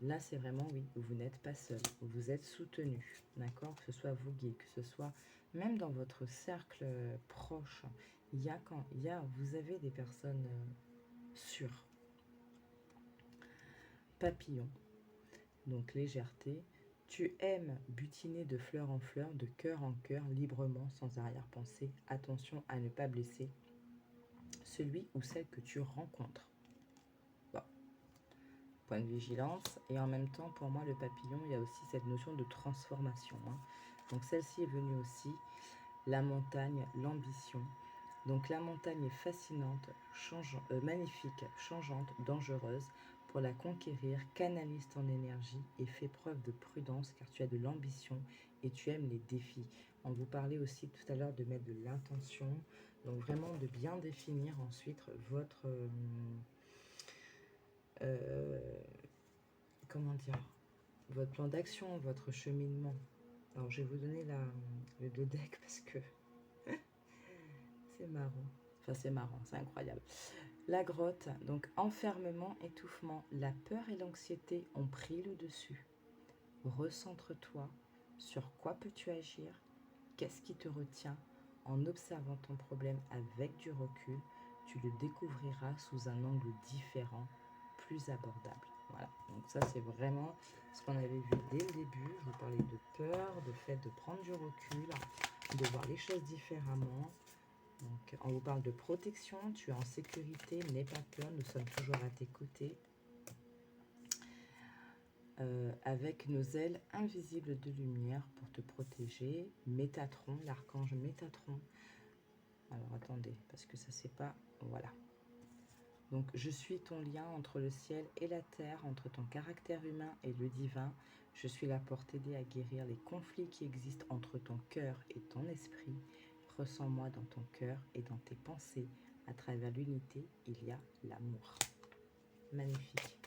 Là, c'est vraiment, oui, vous n'êtes pas seul. Vous êtes soutenu, d'accord? Que ce soit vous guide, que ce soit même dans votre cercle proche. Vous avez des personnes sûres. Papillon, donc légèreté. Tu aimes butiner de fleur en fleur, de cœur en cœur, librement, sans arrière-pensée. Attention à ne pas blesser celui ou celle que tu rencontres. Bon. Point de vigilance. Et en même temps, pour moi, le papillon, il y a aussi cette notion de transformation. Hein. Donc celle-ci est venue aussi. La montagne, l'ambition. Donc la montagne est fascinante, magnifique, changeante, dangereuse. Pour la conquérir, canalise ton énergie et fais preuve de prudence car tu as de l'ambition et tu aimes les défis. On vous parlait aussi tout à l'heure de mettre de l'intention, donc vraiment de bien définir ensuite votre... comment dire, votre plan d'action, votre cheminement. Alors je vais vous donner le 2 deck parce que c'est marrant. Enfin c'est marrant, c'est incroyable. La grotte, donc enfermement, étouffement, la peur et l'anxiété ont pris le dessus. Recentre-toi sur quoi peux-tu agir, qu'est-ce qui te retient. En observant ton problème avec du recul, tu le découvriras sous un angle différent, plus abordable. Voilà, donc ça c'est vraiment ce qu'on avait vu dès le début. Je vous parlais de peur, de fait de prendre du recul, de voir les choses différemment. Donc, on vous parle de protection, tu es en sécurité, n'aie pas peur, nous sommes toujours à tes côtés. Avec nos ailes invisibles de lumière pour te protéger. Métatron, l'archange Métatron. Alors attendez, parce que ça c'est pas... Voilà. Donc je suis ton lien entre le ciel et la terre, entre ton caractère humain et le divin. Je suis là pour t'aider à guérir les conflits qui existent entre ton cœur et ton esprit. Ressens-moi dans ton cœur et dans tes pensées. À travers l'unité, il y a l'amour. Magnifique.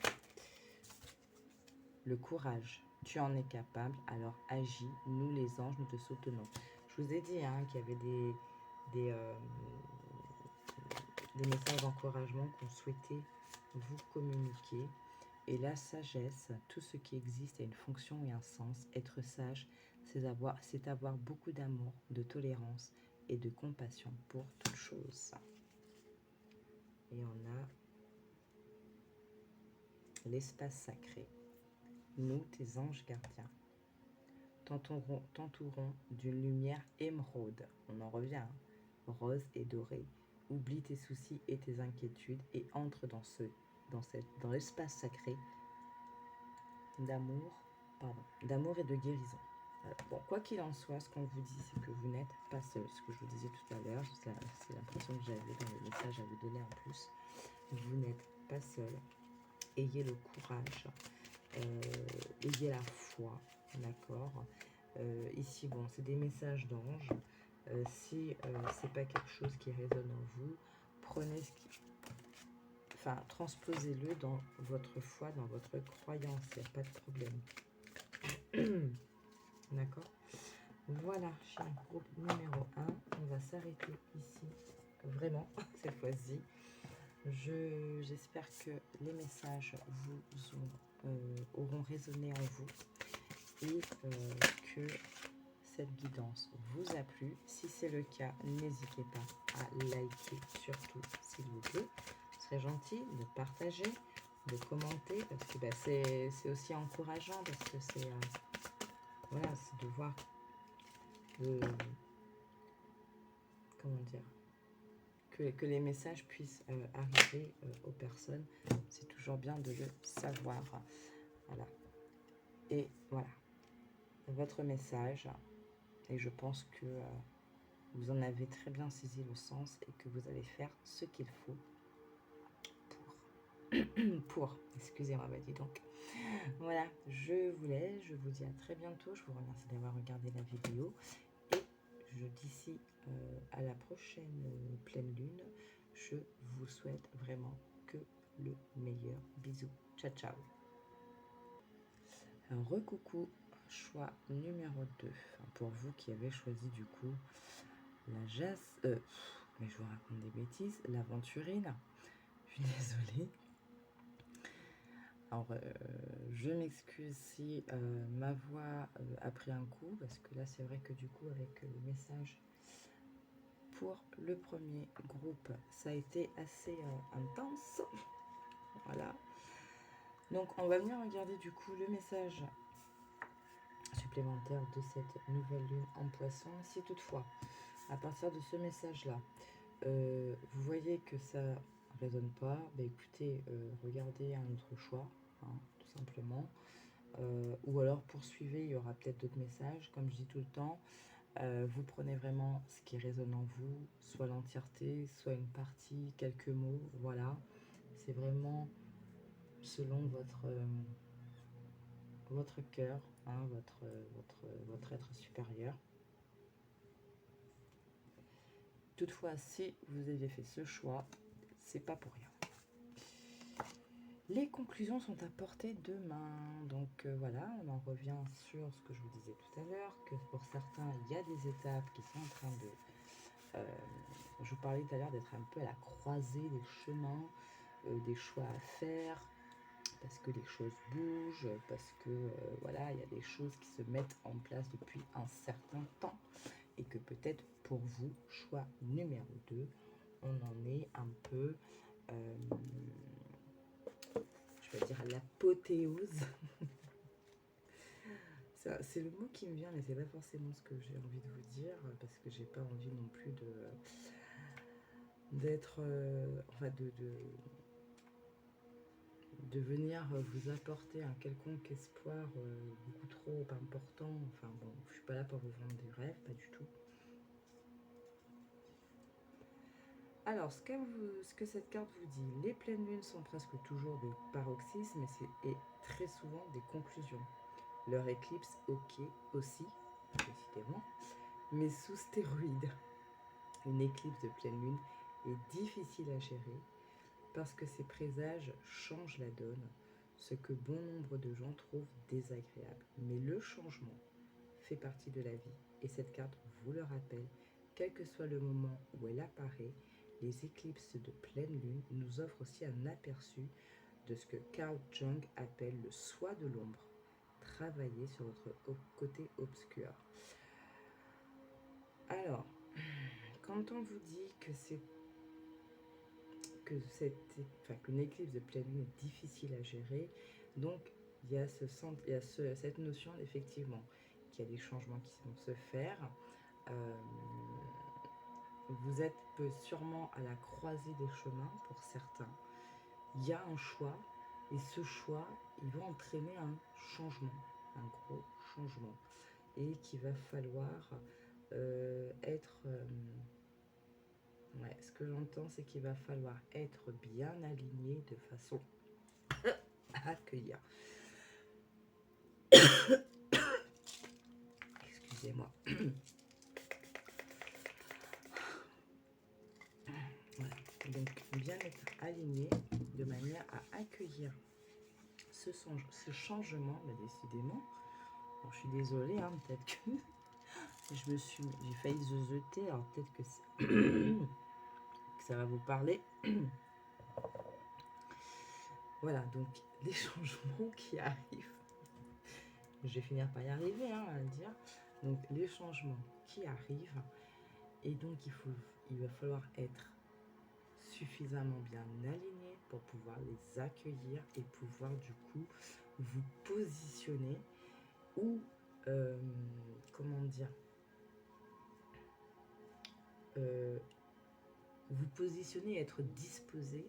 Le courage. Tu en es capable, alors agis. Nous les anges, nous te soutenons. Je vous ai dit qu'il y avait des messages d'encouragement qu'on souhaitait vous communiquer. Et la sagesse, tout ce qui existe a une fonction et un sens. Être sage, c'est avoir beaucoup d'amour, de tolérance et de compassion pour toute chose. Et on a l'espace sacré. Nous, tes anges gardiens, t'entourons d'une lumière émeraude. On en revient, rose et doré. Oublie tes soucis et tes inquiétudes et entre dans l'espace sacré d'amour et de guérison. Bon, quoi qu'il en soit, ce qu'on vous dit, c'est que vous n'êtes pas seul. Ce que je vous disais tout à l'heure, c'est l'impression que j'avais dans le message à vous donner en plus. Vous n'êtes pas seul. Ayez le courage, ayez la foi, d'accord. Ici, bon, c'est des messages d'anges. Si c'est pas quelque chose qui résonne en vous, prenez ce qui... Enfin, transposez-le dans votre foi, dans votre croyance, il n'y a pas de problème. D'accord. Voilà, chien groupe numéro 1. On va s'arrêter ici, vraiment, cette fois-ci. J'espère que les messages auront résonné en vous et que cette guidance vous a plu. Si c'est le cas, n'hésitez pas à liker, surtout s'il vous plaît. Ce serait gentil de partager, de commenter, parce que bah, c'est aussi encourageant, parce que c'est voilà, c'est de voir comment dire, que les messages puissent arriver aux personnes. C'est toujours bien de le savoir. Voilà. Et voilà, votre message. Et je pense que vous en avez très bien saisi le sens et que vous allez faire ce qu'il faut pour excusez-moi, bah dis donc. Voilà, je vous laisse, je vous dis à très bientôt. Je vous remercie d'avoir regardé la vidéo. Et d'ici à la prochaine pleine lune, je vous souhaite vraiment que le meilleur. Bisous. Ciao, ciao. Un recoucou, choix numéro 2. Pour vous qui avez choisi du coup la Jas... mais je vous raconte des bêtises. L'aventurine. Je suis désolée. Alors, je m'excuse si ma voix a pris un coup, parce que là, c'est vrai que du coup, avec le message pour le premier groupe, ça a été assez intense. Voilà. Donc, on va venir regarder du coup le message supplémentaire de cette nouvelle lune en poisson. Si toutefois, à partir de ce message-là, vous voyez que ça ne résonne pas, bah écoutez, regardez un autre choix, hein, tout simplement. Ou alors poursuivez, il y aura peut-être d'autres messages, comme je dis tout le temps. Vous prenez vraiment ce qui résonne en vous, soit l'entièreté, soit une partie, quelques mots, voilà. C'est vraiment selon votre cœur, hein, votre être supérieur. Toutefois, si vous aviez fait ce choix, c'est pas pour rien. Les conclusions sont à portée de main. Donc voilà, on en revient sur ce que je vous disais tout à l'heure, que pour certains, il y a des étapes qui sont en train de... je vous parlais tout à l'heure d'être un peu à la croisée des chemins, des choix à faire, parce que les choses bougent, parce que voilà, il y a des choses qui se mettent en place depuis un certain temps, et que peut-être pour vous, choix numéro 2, on en est un peu... je vais dire l'apothéose. C'est le mot qui me vient, mais c'est pas forcément ce que j'ai envie de vous dire, parce que j'ai pas envie non plus d'être, enfin de venir vous apporter un quelconque espoir beaucoup trop important. Enfin bon, je suis pas là pour vous vendre des rêves, pas du tout. Alors, ce que cette carte vous dit, les pleines lunes sont presque toujours des paroxysmes et très souvent des conclusions. Leur éclipse, ok, aussi, décidément, mais sous stéroïdes. Une éclipse de pleine lune est difficile à gérer parce que ces présages changent la donne, ce que bon nombre de gens trouvent désagréable. Mais le changement fait partie de la vie et cette carte vous le rappelle, quel que soit le moment où elle apparaît, les éclipses de pleine lune nous offrent aussi un aperçu de ce que Carl Jung appelle le soi de l'ombre. Travailler sur votre côté obscur. Alors, quand on vous dit qu'une éclipse de pleine lune est difficile à gérer, donc il y a, cette notion effectivement qu'il y a des changements qui vont se faire. Vous êtes sûrement à la croisée des chemins pour certains. Il y a un choix et ce choix, il va entraîner un changement, un gros changement. et qu'il va falloir être... ouais, ce que j'entends, c'est qu'il va falloir être bien aligné de façon à accueillir. Excusez-moi. Voilà. Donc, bien être aligné de manière à accueillir ce changement, bah, décidément. Alors, je suis désolée, hein, peut-être que j'ai failli zozoter, alors peut-être que ça va vous parler. Voilà, donc les changements qui arrivent. Je vais finir par y arriver, hein, à le dire. Donc les changements qui arrivent, et donc il va falloir être suffisamment bien aligné pour pouvoir les accueillir et pouvoir du coup vous positionner ou comment dire vous positionner, être disposé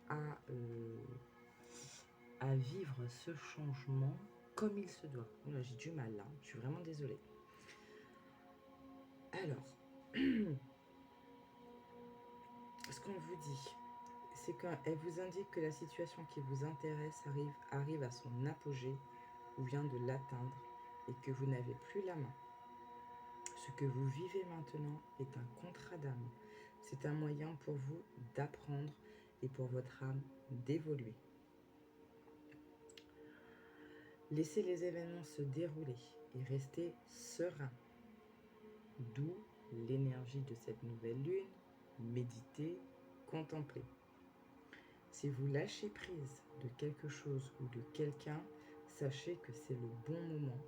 à vivre ce changement comme il se doit. Là, j'ai du mal là, je suis vraiment désolée. Alors, ce qu'on vous dit, c'est qu'elle vous indique que la situation qui vous intéresse arrive à son apogée ou vient de l'atteindre et que vous n'avez plus la main. Ce que vous vivez maintenant est un contrat d'âme. C'est un moyen pour vous d'apprendre et pour votre âme d'évoluer. Laissez les événements se dérouler et restez serein. D'où l'énergie de cette nouvelle lune, méditez, contemplez. Si vous lâchez prise de quelque chose ou de quelqu'un, sachez que c'est le bon moment,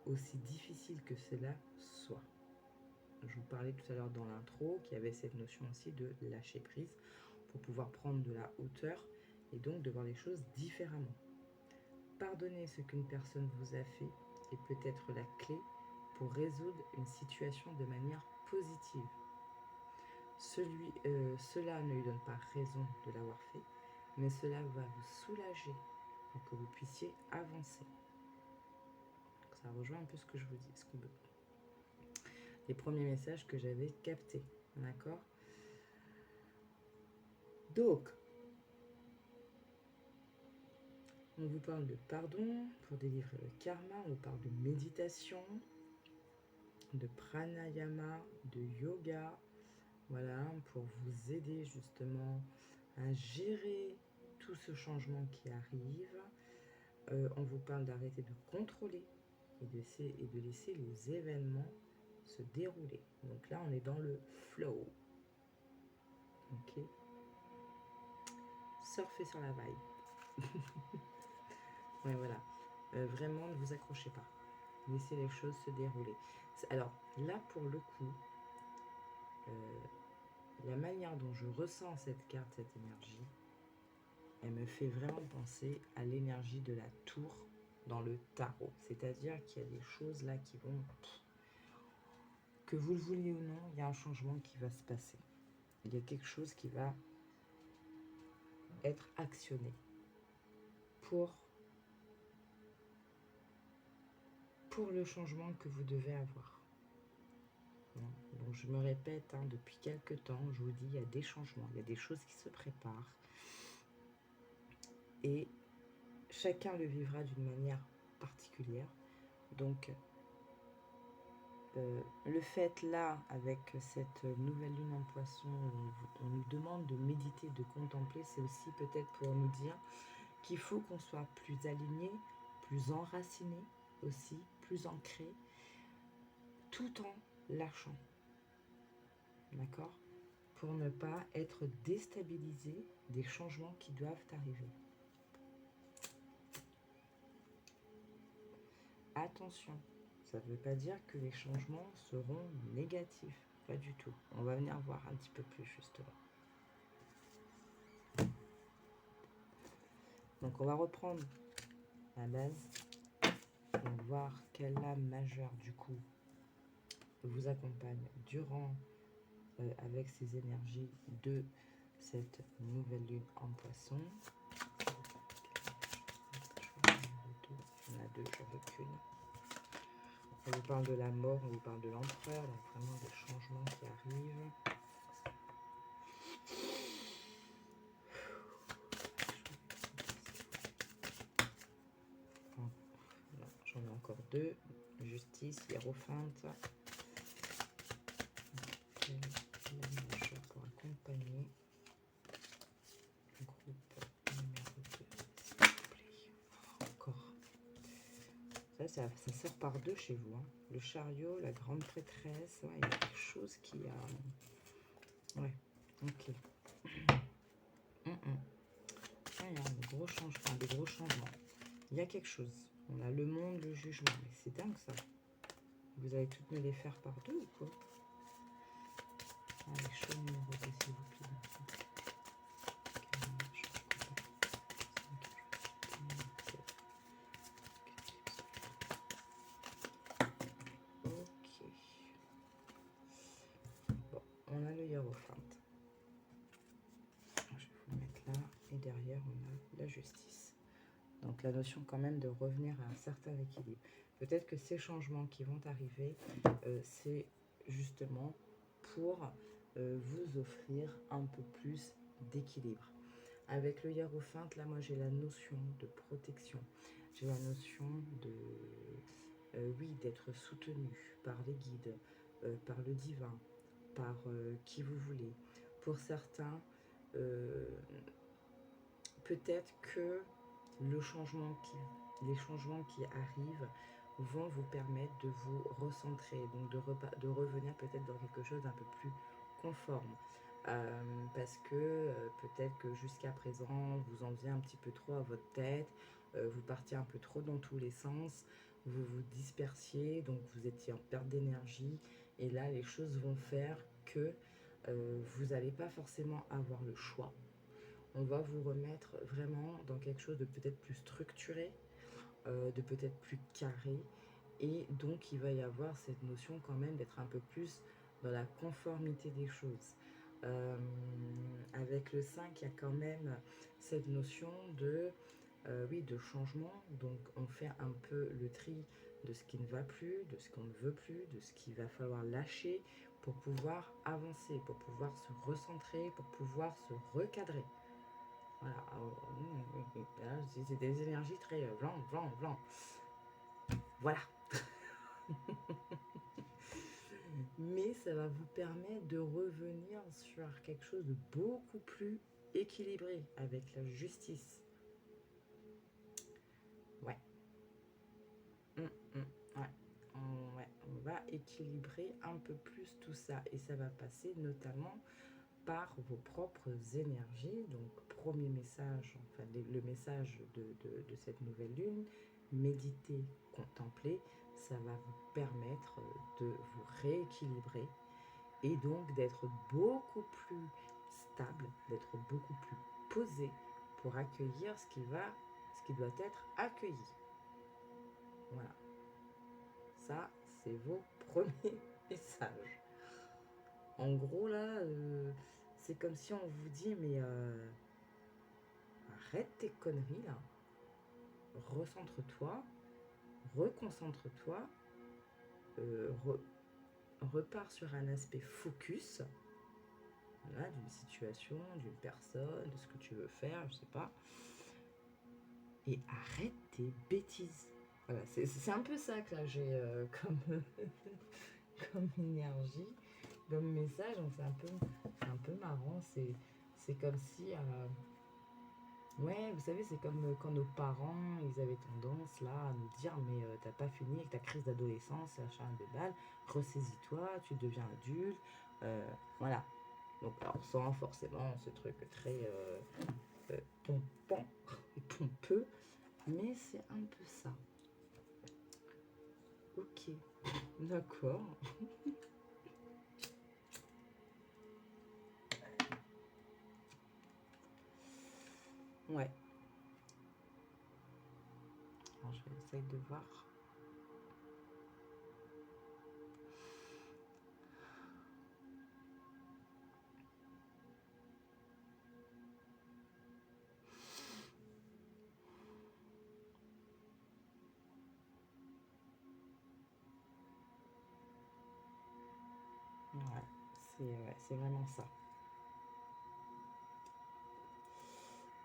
aussi difficile que cela soit. Je vous parlais tout à l'heure dans l'intro qu'il y avait cette notion aussi de lâcher prise pour pouvoir prendre de la hauteur et donc de voir les choses différemment. Pardonner ce qu'une personne vous a fait est peut-être la clé pour résoudre une situation de manière positive. Cela ne lui donne pas raison de l'avoir fait, mais cela va vous soulager pour que vous puissiez avancer. Ça rejoint un peu ce que je vous dis, les premiers messages que j'avais captés, d'accord? Donc, on vous parle de pardon pour délivrer le karma, on vous parle de méditation, de pranayama, de yoga, voilà, pour vous aider justement à gérer tout ce changement qui arrive. On vous parle d'arrêter de contrôler et de laisser les événements se dérouler. Donc là, on est dans le flow. Ok. Surfez sur la vibe. Ouais, voilà. Vraiment, ne vous accrochez pas. Laissez les choses se dérouler. Alors, là, pour le coup, la manière dont je ressens cette carte, cette énergie, elle me fait vraiment penser à l'énergie de la tour dans le tarot. C'est-à-dire qu'il y a des choses là qui vont... Que vous le vouliez ou non, il y a un changement qui va se passer. Il y a quelque chose qui va être actionné pour le changement que vous devez avoir. Donc je me répète, hein, depuis quelques temps, je vous dis, il y a des changements, il y a des choses qui se préparent. Et chacun le vivra d'une manière particulière. Donc, le fait là, avec cette nouvelle lune en poisson, on nous demande de méditer, de contempler, c'est aussi peut-être pour nous dire qu'il faut qu'on soit plus aligné, plus enraciné aussi, plus ancré, tout en lâchant. D'accord ? Pour ne pas être déstabilisé des changements qui doivent arriver. Attention, ça ne veut pas dire que les changements seront négatifs, pas du tout. On va venir voir un petit peu plus justement. Donc on va reprendre la base et voir quelle lame majeure du coup vous accompagne durant avec ces énergies de cette nouvelle lune en poisson. Il y en a deux, j'en veux qu'une. vous parle de la mort, on vous parle de l'empereur, donc vraiment des changements qui arrivent. J'en ai encore deux. Justice, hiérophante. Pour accompagner. Groupe numéro 2, s'il vous plaît. Encore. Ça sort par deux chez vous. Hein. Le chariot, la grande prêtresse. Ouais, il y a quelque chose qui a... Ouais, ok. Ah, il y a des gros changements. Il y a quelque chose. On a le monde, le jugement. Mais c'est dingue ça. Vous allez toutes me les faire par deux ou quoi? Allez, chaud numéro 2, s'il vous plaît. Ok. Bon, on a le hiérophante. Je vais vous le mettre là. Et derrière, on a la justice. Donc la notion quand même de revenir à un certain équilibre. Peut-être que ces changements qui vont arriver, c'est justement pour vous offrir un peu plus d'équilibre. Avec le hiérophante, là, moi, j'ai la notion de protection. J'ai la notion de, oui, d'être soutenu par les guides, par le divin, par qui vous voulez. Pour certains, peut-être que les changements qui arrivent vont vous permettre de vous recentrer, donc de revenir peut-être dans quelque chose d'un peu plus conforme. Parce que peut-être que jusqu'à présent, vous en faisiez un petit peu trop à votre tête, vous partiez un peu trop dans tous les sens, vous vous dispersiez, donc vous étiez en perte d'énergie, et là, les choses vont faire que vous n'allez pas forcément avoir le choix. On va vous remettre vraiment dans quelque chose de peut-être plus structuré, de peut-être plus carré, et donc il va y avoir cette notion quand même d'être un peu plus dans la conformité des choses. Avec le 5, il y a quand même cette notion de, oui, de changement, donc on fait un peu le tri de ce qui ne va plus, de ce qu'on ne veut plus, de ce qu'il va falloir lâcher pour pouvoir avancer, pour pouvoir se recentrer, pour pouvoir se recadrer. Voilà, c'est des énergies très blanc. Voilà. Mais ça va vous permettre de revenir sur quelque chose de beaucoup plus équilibré avec la justice. Ouais. Ouais. On va équilibrer un peu plus tout ça. Et ça va passer notamment par vos propres énergies. Donc, premier message, enfin le message de cette nouvelle lune, méditer, contempler, ça va vous permettre de vous rééquilibrer et donc d'être beaucoup plus stable, d'être beaucoup plus posé pour accueillir ce qui doit être accueilli. Voilà. Ça, c'est vos premiers messages. En gros, là, c'est comme si on vous dit, mais arrête tes conneries, là. Recentre-toi, reconcentre-toi, repars sur un aspect focus, voilà, d'une situation, d'une personne, de ce que tu veux faire, je sais pas. Et arrête tes bêtises. Voilà, c'est un peu ça que là j'ai comme énergie, comme message. Donc c'est un peu marrant. C'est comme si, ouais, vous savez, c'est comme quand nos parents, ils avaient tendance là à nous dire, mais t'as pas fini avec ta crise d'adolescence, machin de balle, ressaisis-toi, tu deviens adulte, voilà. Donc alors sans forcément ce truc très pompant et pompeux, mais c'est un peu ça. Ok, d'accord. Ouais. Alors je vais essayer de voir. c'est vraiment ça.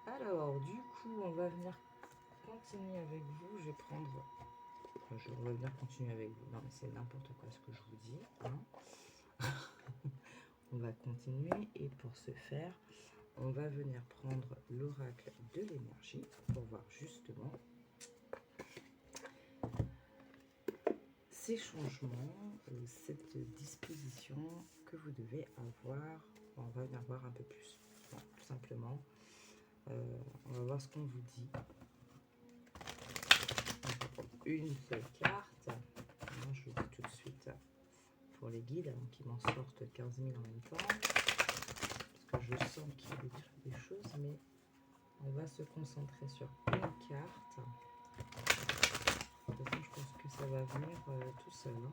Alors, du coup, on va venir continuer avec vous. Je vais prendre... Enfin, on va venir continuer avec vous. Non, mais c'est n'importe quoi ce que je vous dis. Hein. On va continuer et pour ce faire, on va venir prendre l'oracle de l'énergie pour voir justement ces changements, cette disposition que vous devez avoir. On va venir voir un peu plus. Bon, tout simplement, on va voir ce qu'on vous dit. Une seule carte. Non, je vous dis tout de suite pour les guides avant qu'ils m'en sortent 15 000 en même temps. Parce que je sens qu'il y a des choses, mais on va se concentrer sur une carte. De toute façon, je pense que ça va venir tout seul. Hein.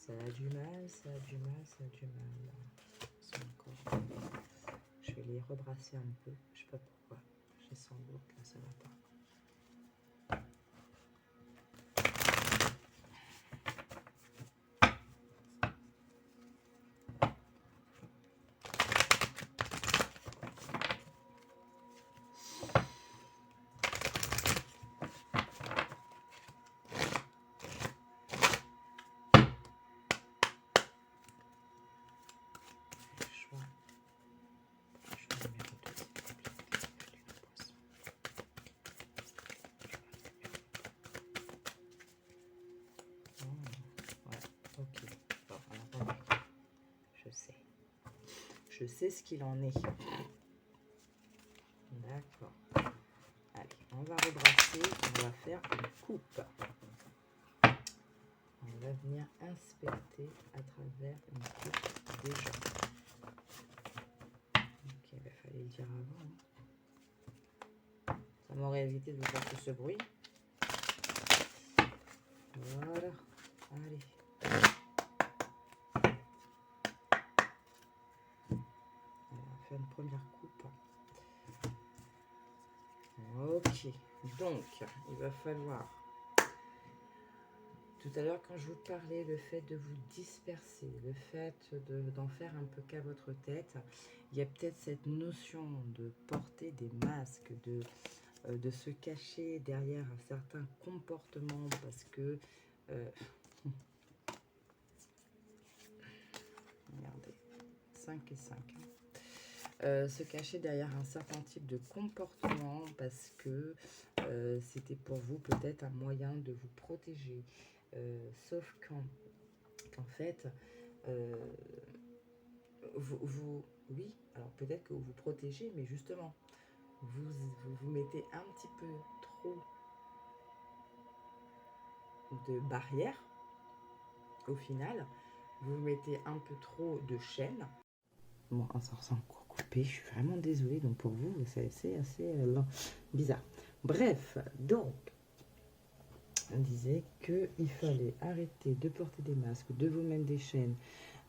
Ça a du mal, ça a du mal, ça a du mal. Encore. Je vais les rebrasser un peu. Je sais pas pourquoi. J'ai sans doute là, ça va pas. Je sais ce qu'il en est. D'accord. Allez, on va rebrasser. On va faire une coupe. On va venir inspecter à travers une coupe déjà. Ok, il fallait le dire avant. Hein. Ça m'aurait évité de faire tout ce bruit. Voilà. Allez. Une première coupe. Ok, donc il va falloir, tout à l'heure quand je vous parlais, le fait de vous disperser, le fait d'en faire un peu qu'à votre tête, il y a peut-être cette notion de porter des masques, de se cacher derrière un certain comportement parce que regardez, 5 et 5. Se cacher derrière un certain type de comportement parce que c'était pour vous peut-être un moyen de vous protéger. Sauf qu'en fait, oui, alors peut-être que vous vous protégez, mais justement, vous mettez un petit peu trop de barrières. Au final, vous mettez un peu trop de chaînes. Bon, ça ressemble encore coupé, je suis vraiment désolée, donc pour vous, c'est assez bizarre. Bref, donc, on disait qu'il fallait arrêter de porter des masques, de vous mettre des chaînes,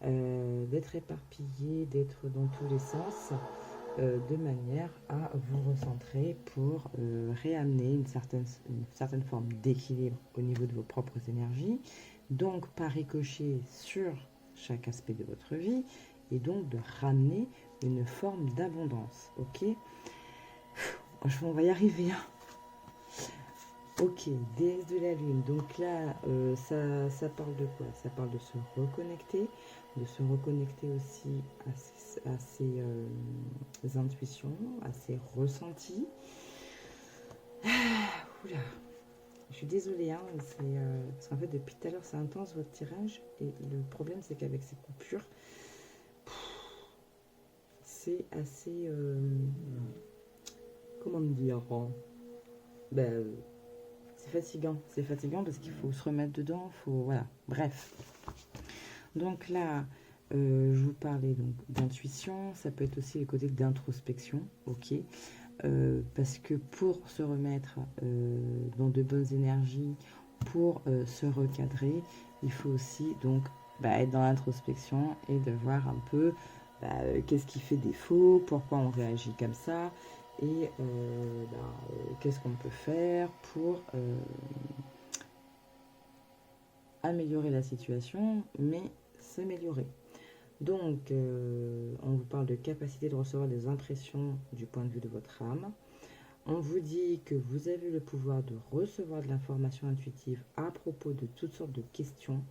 d'être éparpillé, d'être dans tous les sens, de manière à vous recentrer pour réamener une certaine forme d'équilibre au niveau de vos propres énergies, donc par ricochet sur chaque aspect de votre vie, et donc de ramener une forme d'abondance, ok? On va y arriver, hein. Ok, déesse de la lune, donc là, ça parle de quoi? Ça parle de se reconnecter aussi à ses intuitions, à ses ressentis. Oula, je suis désolée, hein, parce qu'en fait, depuis tout à l'heure, c'est intense votre tirage, et le problème, c'est qu'avec ces coupures, c'est assez... comment dire, c'est fatigant parce qu'il faut se remettre dedans, voilà, bref. Donc là, Je vous parlais donc d'intuition, ça peut être aussi les côtés d'introspection, ok. Parce que pour se remettre dans de bonnes énergies, pour se recadrer, il faut aussi donc être dans l'introspection et de voir un peu qu'est-ce qui fait défaut, pourquoi on réagit comme ça, et qu'est-ce qu'on peut faire pour améliorer la situation, mais s'améliorer. Donc, on vous parle de capacité de recevoir des impressions du point de vue de votre âme. On vous dit que vous avez le pouvoir de recevoir de l'information intuitive à propos de toutes sortes de questions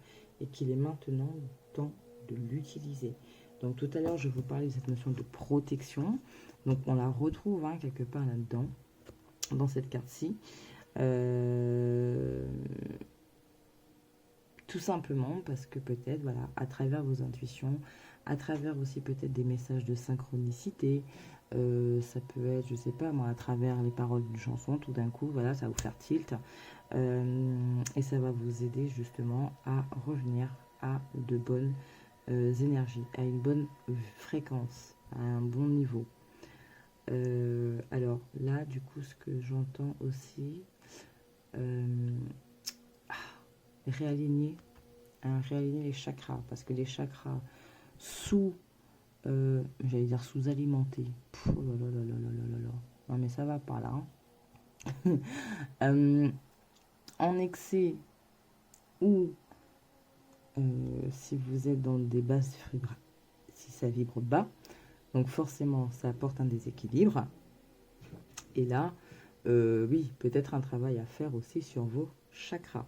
et qu'il est maintenant temps de l'utiliser. Donc tout à l'heure, je vous parlais de cette notion de protection. Donc on la retrouve quelque part là-dedans, dans cette carte-ci. Tout simplement parce que peut-être, voilà, à travers vos intuitions, à travers aussi peut-être des messages de synchronicité, ça peut être, je sais pas moi, à travers les paroles d'une chanson, tout d'un coup, voilà, ça va vous faire tilt. Et ça va vous aider justement à revenir à de bonnes énergies, à une bonne fréquence, à un bon niveau. Alors là, du coup, ce que j'entends aussi, réaligner les chakras, parce que les chakras j'allais dire sous-alimentés, oh là là là là là là là, non mais ça va pas là, hein. En excès ou si vous êtes dans des basses vibrations, si ça vibre bas, donc forcément ça apporte un déséquilibre. Et là, oui, peut-être un travail à faire aussi sur vos chakras.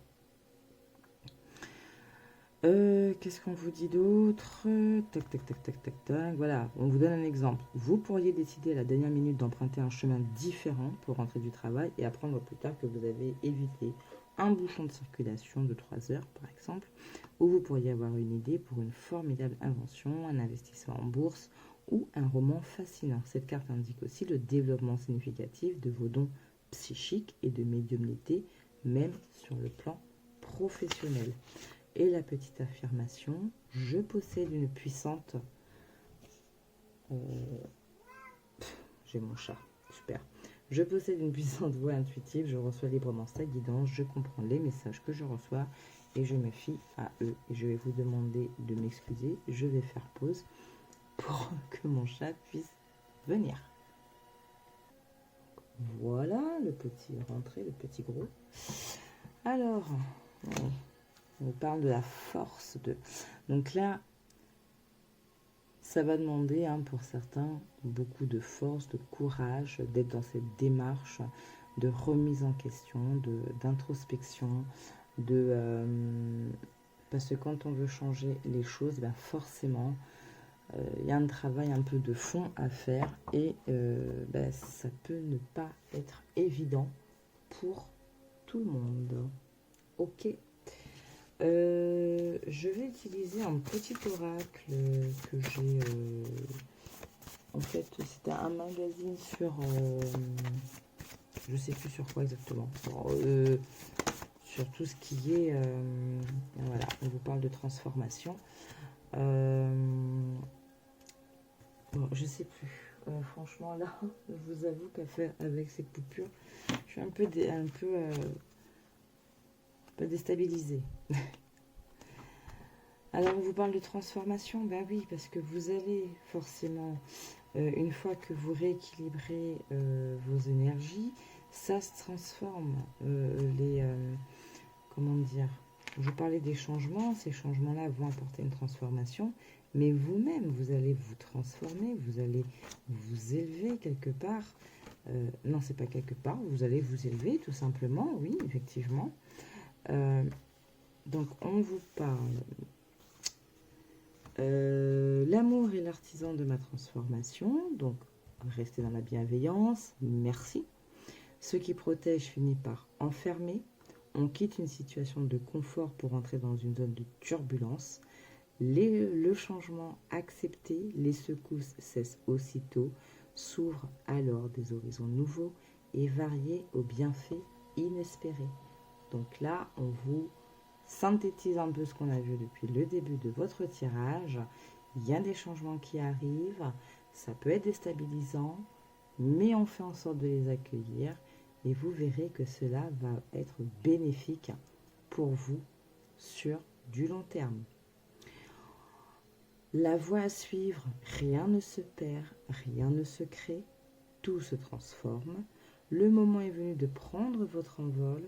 Qu'est-ce qu'on vous dit d'autre? Tac, tac, tac, tac, tac, tac. Voilà, on vous donne un exemple. Vous pourriez décider à la dernière minute d'emprunter un chemin différent pour rentrer du travail et apprendre plus tard que vous avez évité un bouchon de circulation de 3 heures, par exemple. Ou vous pourriez avoir une idée pour une formidable invention, un investissement en bourse ou un roman fascinant. Cette carte indique aussi le développement significatif de vos dons psychiques et de médiumnité, même sur le plan professionnel. Et la petite affirmation, je possède une puissante... j'ai mon chat, super. Je possède une puissante voix intuitive, je reçois librement sa guidance, je comprends les messages que je reçois et je me fie à eux. Et je vais vous demander de m'excuser, je vais faire pause pour que mon chat puisse venir. Voilà le petit rentré, le petit gros. Alors, on vous parle de la force de... Donc là, ça va demander pour certains beaucoup de force, de courage, d'être dans cette démarche de remise en question, d'introspection, parce que quand on veut changer les choses, forcément, il y a un travail un peu de fond à faire et ça peut ne pas être évident pour tout le monde. Ok. Je vais utiliser un petit oracle que j'ai... en fait, c'était un magazine sur... je sais plus sur quoi exactement. Sur tout ce qui est... voilà, on vous parle de transformation. Bon, je sais plus. Franchement, là, je vous avoue qu'à faire avec ces coupures, je suis un peu déstabilisée. Alors, on vous parle de transformation. Ben oui, parce que vous allez forcément, une fois que vous rééquilibrez vos énergies, ça se transforme. Comment dire? Je vous parlais des changements. Ces changements-là vont apporter une transformation. Mais vous-même, vous allez vous transformer. Vous allez vous élever quelque part. Non, c'est pas quelque part. Vous allez vous élever, tout simplement. Oui, effectivement. Donc, on vous parle... l'amour est l'artisan de ma transformation, donc restez dans la bienveillance, merci. Ce qui protège finit par enfermer. On quitte une situation de confort pour entrer dans une zone de turbulence. Le changement accepté, les secousses cessent aussitôt, s'ouvrent alors des horizons nouveaux et variés aux bienfaits inespérés. Donc là, on vous synthétise un peu ce qu'on a vu depuis le début de votre tirage il y a des changements qui arrivent, ça peut être déstabilisant, mais on fait en sorte de les accueillir et vous verrez que cela va être bénéfique pour vous sur du long terme. La voie à suivre, rien ne se perd, rien ne se crée, tout se transforme. Le moment est venu de prendre votre envol,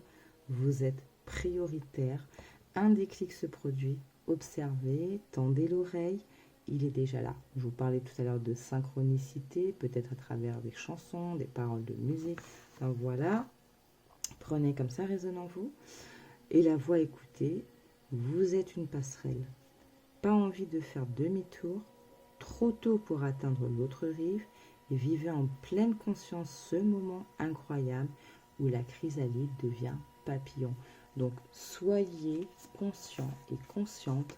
vous êtes prioritaire, un déclic se produit, observez, tendez l'oreille, il est déjà là. Je vous parlais tout à l'heure de synchronicité, peut-être à travers des chansons, des paroles de musique. Donc voilà, prenez comme ça, résonne en vous. Et la voix écoutée, vous êtes une passerelle. Pas envie de faire demi-tour, trop tôt pour atteindre l'autre rive, et vivez en pleine conscience ce moment incroyable où la chrysalide devient papillon. Donc soyez conscient et consciente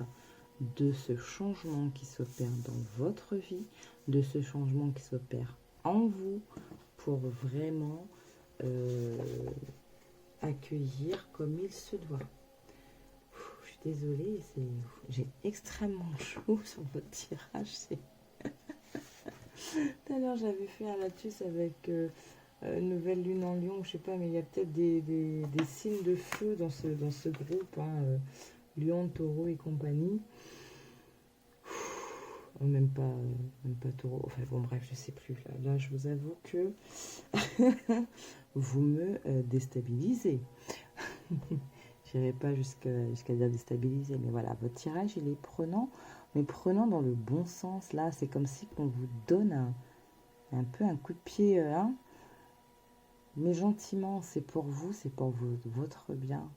de ce changement qui s'opère dans votre vie, de ce changement qui s'opère en vous pour vraiment accueillir comme il se doit. Je suis désolée, j'ai extrêmement chaud sur votre tirage. Tout à l'heure, j'avais fait un lapsus avec Nouvelle Lune en Lion, je sais pas, mais il y a peut-être des signes de feu dans ce groupe, hein, Lion, Taureau et compagnie. Même pas Taureau, enfin bon bref, je sais plus. Là je vous avoue que vous me déstabilisez. Je n'irai pas jusqu'à dire déstabiliser, mais voilà, votre tirage il est prenant, mais prenant dans le bon sens. Là, c'est comme si on vous donne un peu un coup de pied, hein, mais gentiment. C'est pour vous, c'est pour votre bien.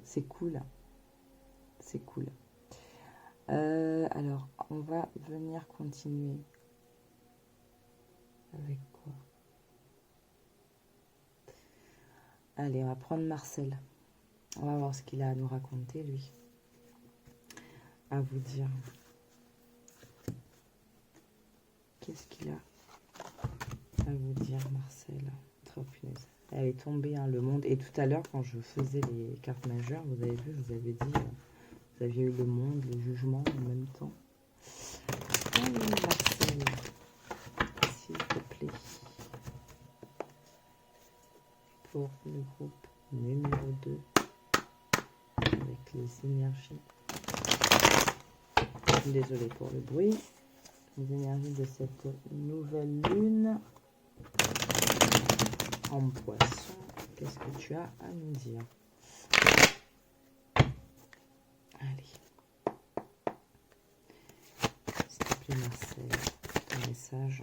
C'est cool. C'est cool. Alors, on va venir continuer. Avec quoi? Allez, on va prendre Marcel. On va voir ce qu'il a à nous raconter, lui. À vous dire. Qu'est-ce qu'il a à vous dire, Marcel? Trop punaise. Elle est tombée, hein, le monde. Et tout à l'heure, quand je faisais les cartes majeures, vous avez vu, je vous avais dit, vous aviez eu le monde, le jugement en même temps. Allez, Marcel, s'il te plaît. Pour le groupe numéro 2, avec les énergies. Désolée pour le bruit. Les énergies de cette nouvelle lune en poisson. Qu'est-ce que tu as à nous dire? Allez. S'il te plaît, Marcel, un message.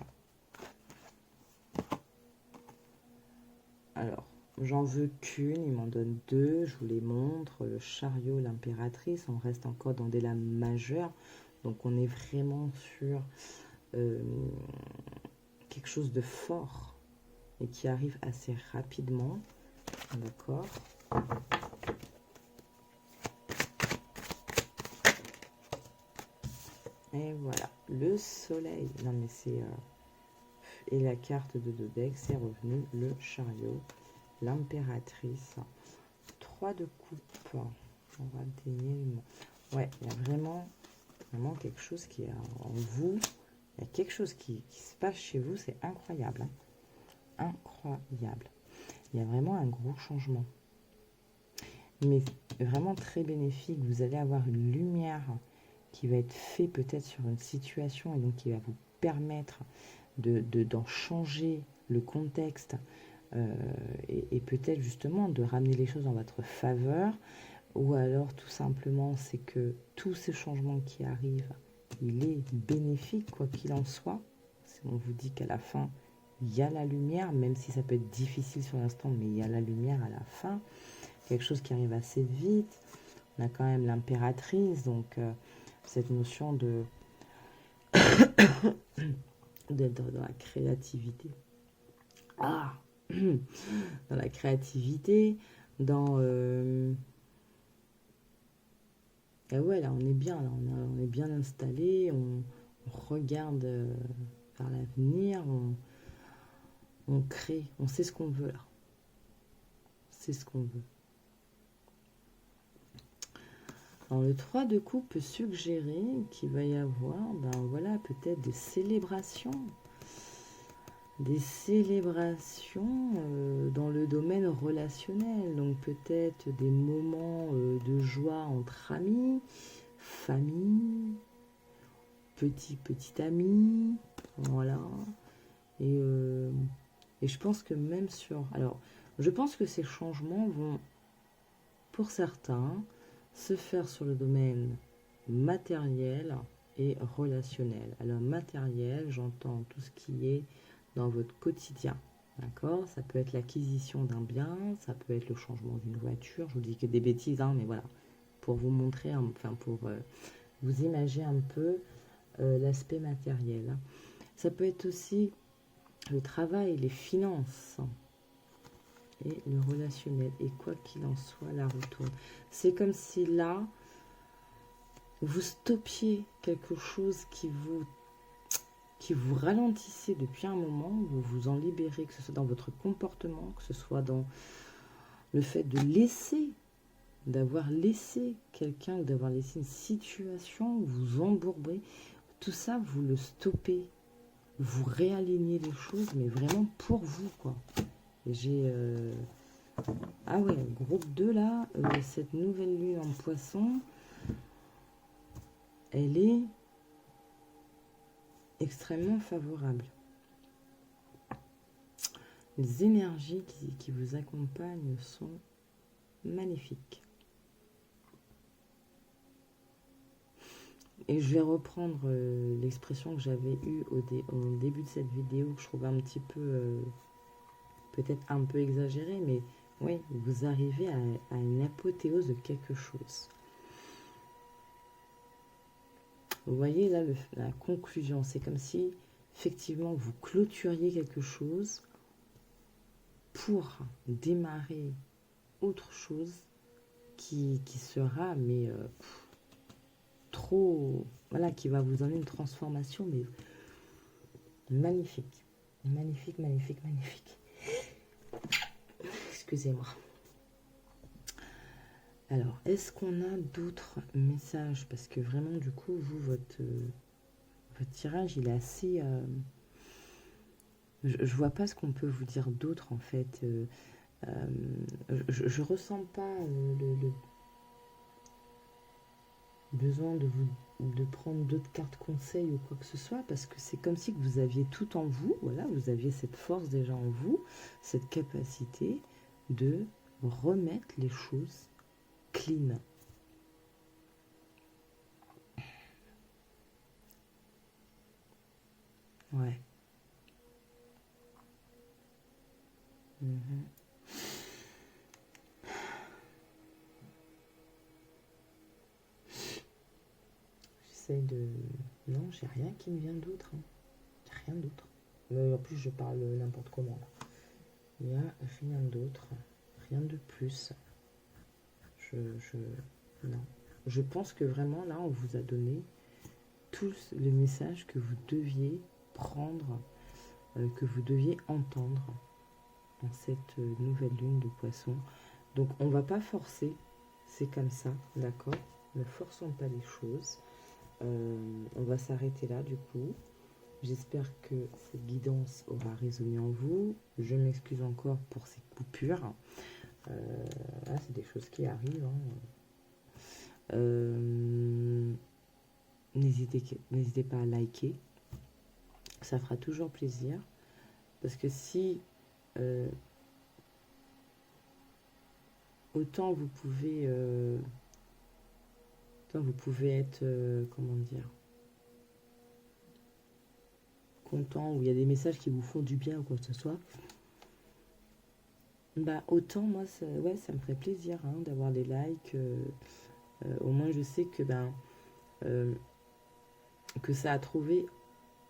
Alors, j'en veux qu'une, il m'en donne deux, je vous les montre. Le chariot, l'impératrice, on reste encore dans des lames majeures. Donc, on est vraiment sur quelque chose de fort et qui arrive assez rapidement. D'accord. Et voilà, le soleil. Non, mais c'est... et la carte de Dodec, c'est revenu le chariot, l'impératrice. 3 de coupe. On va dénier le mot. Ouais, il y a vraiment quelque chose qui est en vous. Il y a quelque chose qui se passe chez vous, c'est incroyable. Hein, incroyable. Il y a vraiment un gros changement. Mais vraiment très bénéfique. Vous allez avoir une lumière qui va être faite peut-être sur une situation et donc qui va vous permettre d'en changer le contexte et peut-être justement de ramener les choses en votre faveur. Ou alors tout simplement c'est que tout ce changement qui arrive, il est bénéfique quoi qu'il en soit. On vous dit qu'à la fin, il y a la lumière, même si ça peut être difficile sur l'instant, mais il y a la lumière à la fin. Quelque chose qui arrive assez vite. On a quand même l'impératrice, donc cette notion d'être dans la créativité. Ah dans la créativité, dans... Et ouais, là, on est bien, là, on est bien installé, on regarde vers l'avenir, on crée, on sait ce qu'on veut, là. C'est ce qu'on veut. Alors, le 3 de coupe peut suggérer qu'il va y avoir, ben voilà, peut-être des célébrations. Des célébrations dans le domaine relationnel. Donc, peut-être des moments de joie entre amis, famille, petit ami. Voilà. Et je pense que même sur... Alors, je pense que ces changements vont, pour certains, se faire sur le domaine matériel et relationnel. Alors, matériel, j'entends tout ce qui est dans votre quotidien. D'accord? Ça peut être l'acquisition d'un bien, ça peut être le changement d'une voiture. Je vous dis que des bêtises, hein, mais voilà. Pour vous montrer, enfin, pour vous imaginer un peu l'aspect matériel. Hein. Ça peut être aussi le travail, les finances et le relationnel. Et quoi qu'il en soit, la retourne. C'est comme si là, vous stoppiez quelque chose qui vous ralentissait depuis un moment, vous vous en libérez, que ce soit dans votre comportement, que ce soit dans le fait de laisser, d'avoir laissé quelqu'un ou d'avoir laissé une situation, vous embourbez, tout ça, vous le stoppez. Vous réalignez les choses, mais vraiment pour vous, quoi. J'ai... Ah ouais, groupe 2, là, cette nouvelle lune en poisson, elle est extrêmement favorable. Les énergies qui vous accompagnent sont magnifiques. Et je vais reprendre l'expression que j'avais eue au début de cette vidéo, que je trouvais un petit peu, peut-être un peu exagérée, mais oui, vous arrivez à une apothéose de quelque chose. Vous voyez là la conclusion, c'est comme si effectivement vous clôturiez quelque chose pour démarrer autre chose qui sera mais trop, voilà, qui va vous donner une transformation mais magnifique, magnifique, magnifique, magnifique. Excusez-moi. Alors, est-ce qu'on a d'autres messages? Parce que vraiment, du coup, vous, votre tirage, il est assez... je vois pas ce qu'on peut vous dire d'autre, en fait. Je ressens pas le besoin de prendre d'autres cartes conseils ou quoi que ce soit, parce que c'est comme si que vous aviez tout en vous, voilà, vous aviez cette force déjà en vous, cette capacité de remettre les choses clean. Ouais. J'essaie de... Non, j'ai rien qui me vient d'autre. Hein. Rien d'autre. Mais en plus, je parle n'importe comment. Là. Il n'y a rien d'autre. Rien de plus. Non. Je pense que vraiment, là, on vous a donné tous les messages que vous deviez prendre, que vous deviez entendre en cette nouvelle lune de poisson. Donc, on va pas forcer. C'est comme ça, d'accord? Ne forçons pas les choses. On va s'arrêter là, du coup. J'espère que cette guidance aura résonné en vous. Je m'excuse encore pour ces coupures. C'est des choses qui arrivent. Hein. N'hésitez pas à liker. Ça fera toujours plaisir. Parce que si autant vous pouvez être, comment dire, content, ou il y a des messages qui vous font du bien ou quoi que ce soit, bah autant moi ça me ferait plaisir hein, d'avoir des likes. Au moins je sais que que ça a trouvé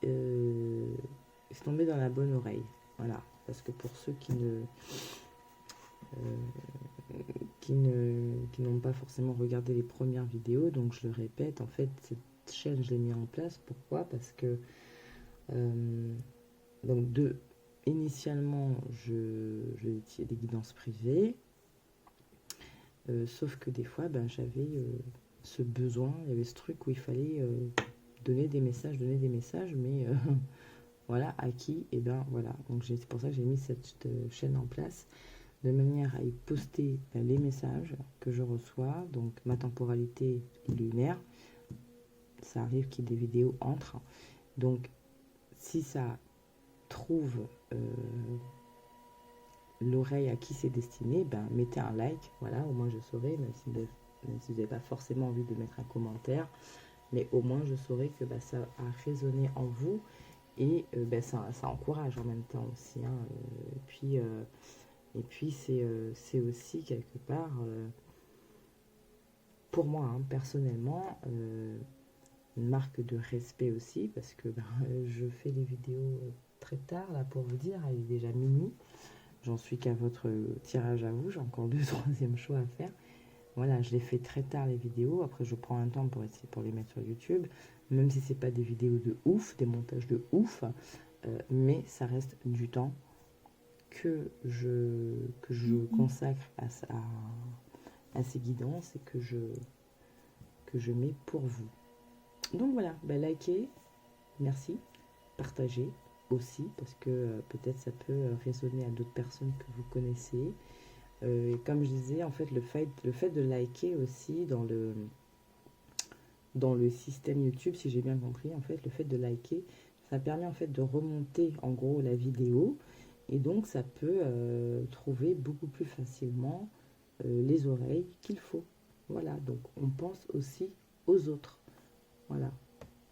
c'est tombé dans la bonne oreille. Voilà. Parce que pour ceux qui n'ont pas forcément regardé les premières vidéos, donc je le répète, en fait cette chaîne je l'ai mis en place. Pourquoi? Parce que donc initialement je des guidances privées, sauf que des fois j'avais ce besoin, il y avait ce truc où il fallait donner des messages, mais voilà, à qui? Et ben voilà, donc c'est pour ça que j'ai mis cette chaîne en place, de manière à y poster les messages que je reçois, donc ma temporalité est lunaire, ça arrive qu'il y ait des vidéos entre, donc si ça trouve l'oreille à qui c'est destiné, ben mettez un like, voilà, au moins je saurai, même si vous n'avez pas forcément envie de mettre un commentaire, mais au moins je saurai que ben, ça a résonné en vous, et ben, ça encourage en même temps aussi, hein, et puis c'est aussi quelque part, pour moi, hein, personnellement, une marque de respect aussi, parce que ben, je fais les vidéos très tard, là, pour vous dire, il est déjà minuit. J'en suis qu'à votre tirage à vous, j'ai encore 2 troisième choix à faire. Voilà, je les fais très tard les vidéos, après je prends un temps pour essayer pour les mettre sur YouTube, même si c'est pas des vidéos de ouf, des montages de ouf, mais ça reste du temps que je consacre à ces guidances et que je mets pour vous. Donc voilà, ben likez, merci, partagez aussi, parce que peut-être ça peut résonner à d'autres personnes que vous connaissez. Et comme je disais, en fait, le fait de liker aussi dans le système YouTube, si j'ai bien compris, en fait, le fait de liker, ça permet en fait de remonter en gros la vidéo, et donc ça peut trouver beaucoup plus facilement les oreilles qu'il faut. Voilà, donc on pense aussi aux autres. Voilà,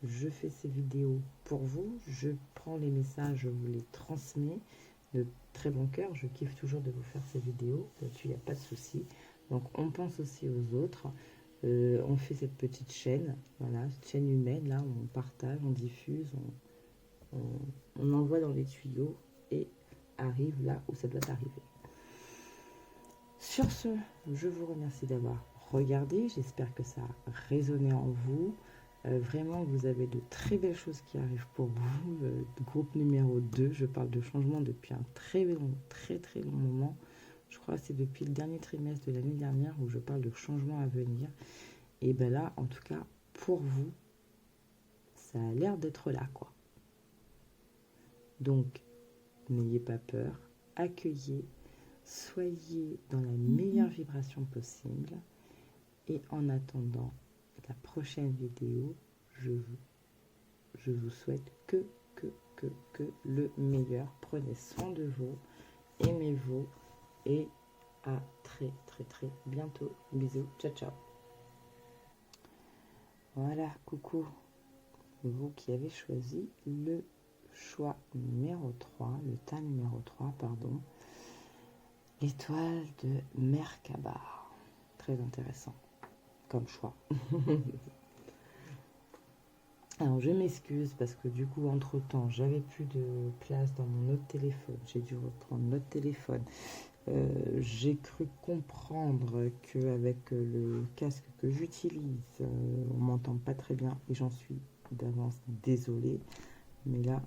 je fais ces vidéos pour vous, je prends les messages, je vous les transmets de très bon cœur, je kiffe toujours de vous faire ces vidéos, là-dessus il n'y a pas de souci. Donc on pense aussi aux autres, on fait cette petite chaîne, voilà, cette chaîne humaine, là, on partage, on diffuse, on envoie dans les tuyaux et arrive là où ça doit arriver. Sur ce, je vous remercie d'avoir regardé, j'espère que ça a résonné en vous. Vraiment, vous avez de très belles choses qui arrivent pour vous. Groupe numéro 2, je parle de changement depuis un très long moment. Je crois que c'est depuis le dernier trimestre de l'année dernière où je parle de changement à venir. Et bien là, en tout cas, pour vous, ça a l'air d'être là, quoi. Donc, n'ayez pas peur, accueillez, soyez dans la meilleure vibration possible. Et en attendant la prochaine vidéo, je vous souhaite que le meilleur. Prenez soin de vous, aimez-vous et à très bientôt. Bisous, ciao ciao. Voilà, coucou, vous qui avez choisi le choix numéro 3, le tas numéro 3, pardon, l'étoile de Merkaba. Très intéressant comme choix. Alors je m'excuse parce que du coup entre temps j'avais plus de place dans mon autre téléphone, j'ai dû reprendre notre téléphone. J'ai cru comprendre qu'avec le casque que j'utilise, on m'entend pas très bien et j'en suis d'avance désolée. Mais là,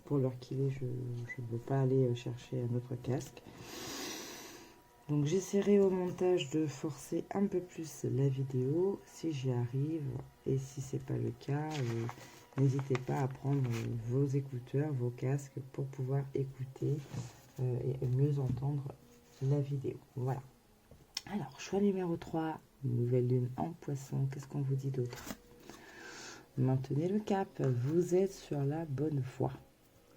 pour l'heure qu'il est, je ne veux pas aller chercher un autre casque. Donc j'essaierai au montage de forcer un peu plus la vidéo si j'y arrive, et si c'est pas le cas, n'hésitez pas à prendre vos écouteurs, vos casques pour pouvoir écouter et mieux entendre la vidéo. Voilà. Alors, choix numéro 3, nouvelle lune en poisson, qu'est-ce qu'on vous dit d'autre? Maintenez le cap, vous êtes sur la bonne voie.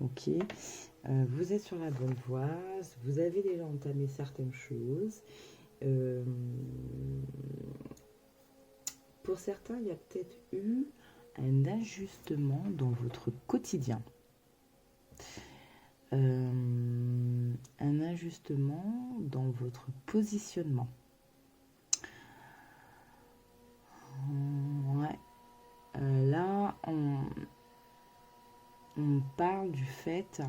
Ok, vous êtes sur la bonne voie, vous avez déjà entamé certaines choses. Pour certains, il y a peut-être eu un ajustement dans votre quotidien. Un ajustement dans votre positionnement. Ouais. Là, on parle du fait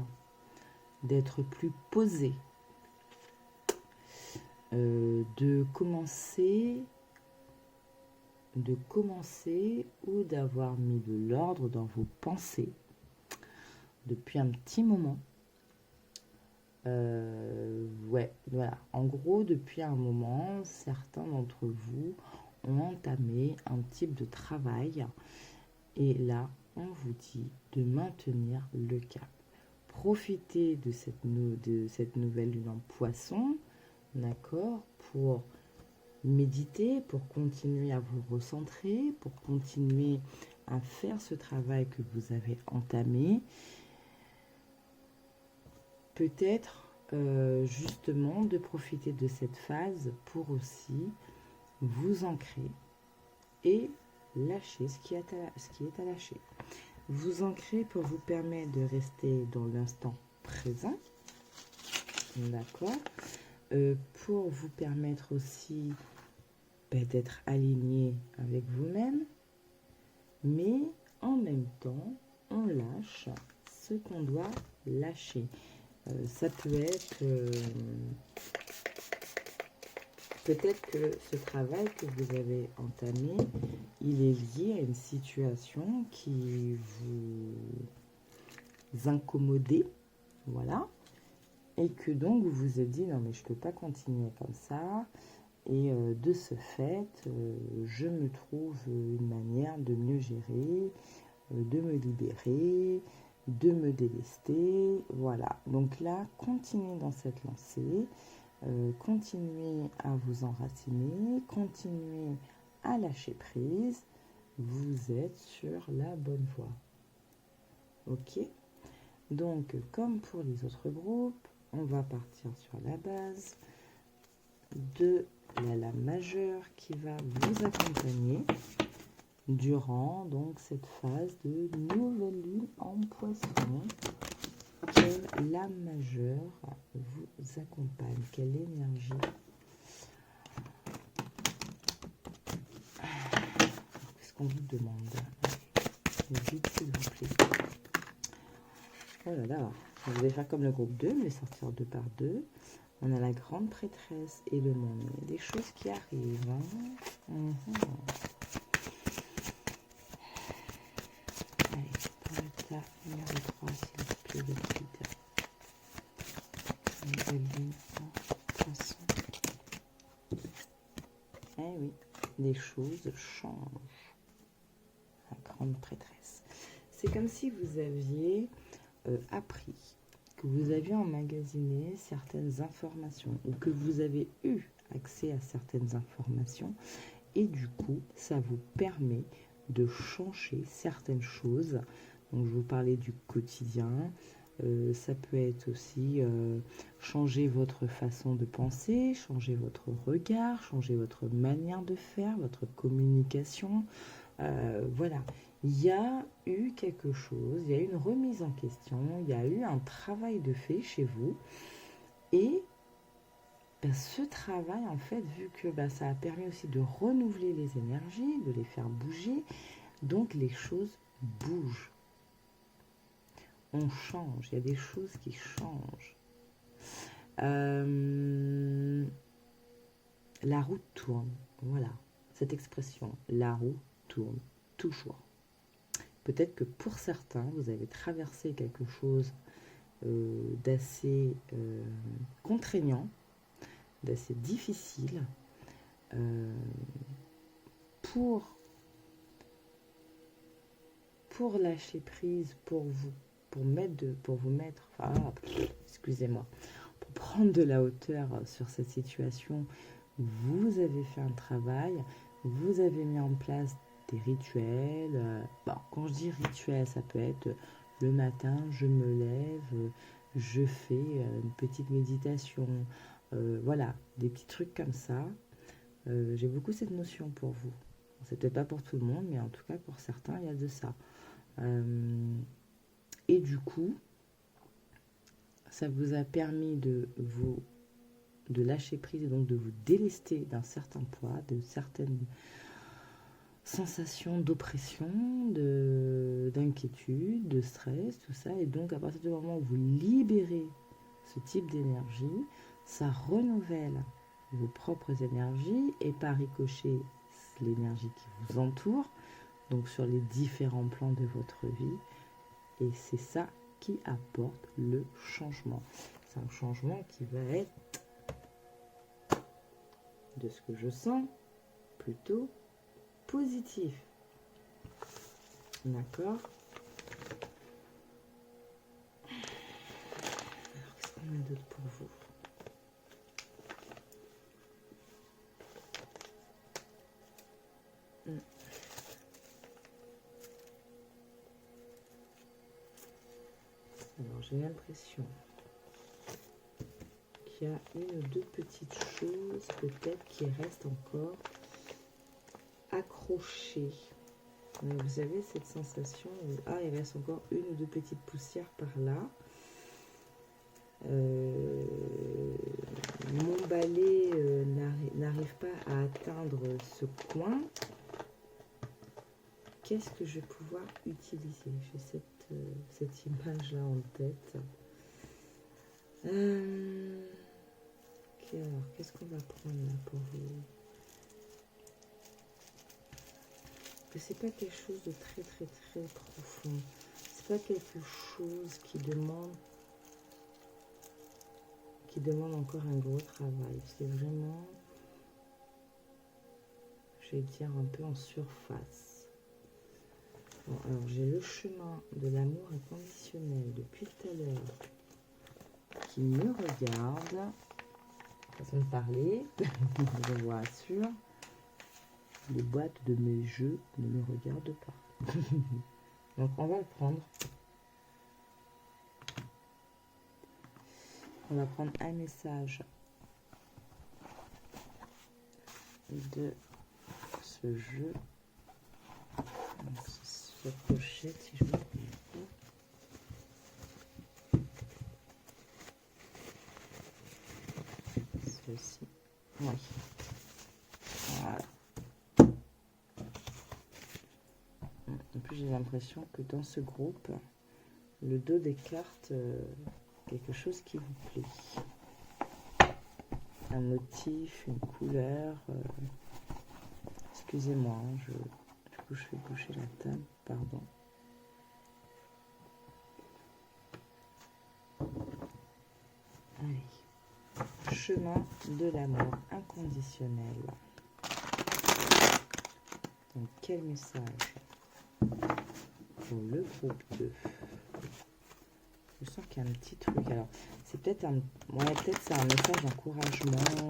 d'être plus posé, de commencer ou d'avoir mis de l'ordre dans vos pensées depuis un petit moment. Ouais, voilà. En gros, depuis un moment, certains d'entre vous ont entamé un type de travail. Et là, on vous dit de maintenir le cap. Profitez de cette nouvelle lune en poisson, d'accord, pour méditer, pour continuer à vous recentrer, pour continuer à faire ce travail que vous avez entamé. Peut-être justement de profiter de cette phase pour aussi vous ancrer et lâcher ce qui est à lâcher. Vous ancrer pour vous permettre de rester dans l'instant présent, d'accord, pour vous permettre aussi d'être aligné avec vous-même, mais en même temps, on lâche ce qu'on doit lâcher. Ça peut être peut-être que ce travail que vous avez entamé, il est lié à une situation qui vous incommodait, voilà, et que donc vous vous êtes dit non mais je ne peux pas continuer comme ça, et de ce fait, je me trouve une manière de mieux gérer, de me libérer, de me délester, voilà. Donc là, continuez dans cette lancée. Continuez à vous enraciner, continuez à lâcher prise, vous êtes sur la bonne voie. Ok? Donc, comme pour les autres groupes, on va partir sur la base de la lame majeure qui va vous accompagner durant donc cette phase de nouvelle lune en poisson. Quelle lame majeure vous accompagne? Quelle énergie? Qu'est-ce qu'on vous demande? Vite, s'il vous plaît. Oh là là, vous allez faire comme le groupe 2, mais sortir 2 par 2. On a la grande prêtresse et le monde. Il y a des choses qui arrivent. Hein. Allez, pour l'état numéro 3, s'il vous plaît, le guide. Nouvelle lune en poisson. Eh oui, les choses changent. La grande prêtresse. C'est comme si vous aviez appris, que vous aviez emmagasiné certaines informations ou que vous avez eu accès à certaines informations et du coup, ça vous permet de changer certaines choses. Donc, je vous parlais du quotidien. Ça peut être aussi changer votre façon de penser, changer votre regard, changer votre manière de faire, votre communication. Voilà, il y a eu quelque chose, il y a eu une remise en question, il y a eu un travail de fait chez vous. Et ce travail, en fait, vu que ça a permis aussi de renouveler les énergies, de les faire bouger, donc les choses bougent. On change, il y a des choses qui changent. La roue tourne, voilà, cette expression, la roue tourne toujours. Peut-être que pour certains, vous avez traversé quelque chose d'assez contraignant, d'assez difficile pour lâcher prise, pour vous mettre, excusez-moi, pour prendre de la hauteur sur cette situation. Vous avez fait un travail, vous avez mis en place des rituels. Quand je dis rituel, ça peut être le matin, je me lève, je fais une petite méditation. Voilà, des petits trucs comme ça. J'ai beaucoup cette notion pour vous. C'est peut-être pas pour tout le monde, mais en tout cas pour certains, il y a de ça. Et du coup, ça vous a permis de lâcher prise et donc de vous délester d'un certain poids, de certaines sensations d'oppression, d'inquiétude, de stress, tout ça. Et donc, à partir du moment où vous libérez ce type d'énergie, ça renouvelle vos propres énergies et par ricochet, l'énergie qui vous entoure, donc sur les différents plans de votre vie. Et c'est ça qui apporte le changement. C'est un changement qui va être, de ce que je sens, plutôt positif. D'accord? Alors, qu'est-ce qu'on a d'autre pour vous? Alors, j'ai l'impression qu'il y a une ou deux petites choses peut-être qui restent encore accrochées. Vous avez cette sensation où il reste encore une ou deux petites poussières par là. Mon balai n'arrive pas à atteindre ce coin. Qu'est-ce que je vais pouvoir utiliser? J'ai cette image-là en tête. Alors, qu'est-ce qu'on va prendre là pour vous? Que c'est pas quelque chose de très très très profond. C'est pas quelque chose qui demande encore un gros travail. C'est vraiment, je vais dire, un peu en surface. Bon, alors j'ai le chemin de l'amour inconditionnel depuis tout à l'heure qui me regarde. Façon de parler, je vous rassure. Les boîtes de mes jeux ne me regardent pas. Donc on va le prendre. On va prendre un message de ce jeu. Donc, cette pochette, si je me trompe pas. Ceci. Oui. Voilà. En plus, j'ai l'impression que dans ce groupe, le dos des cartes, quelque chose qui vous plaît. Un motif, une couleur. Excusez-moi, du coup, je vais bouger la table, pardon. Allez. Chemin de l'amour inconditionnel. Donc, quel message pour le groupe 2? Je sens qu'il y a un petit truc. Alors, c'est peut-être peut-être c'est un message d'encouragement.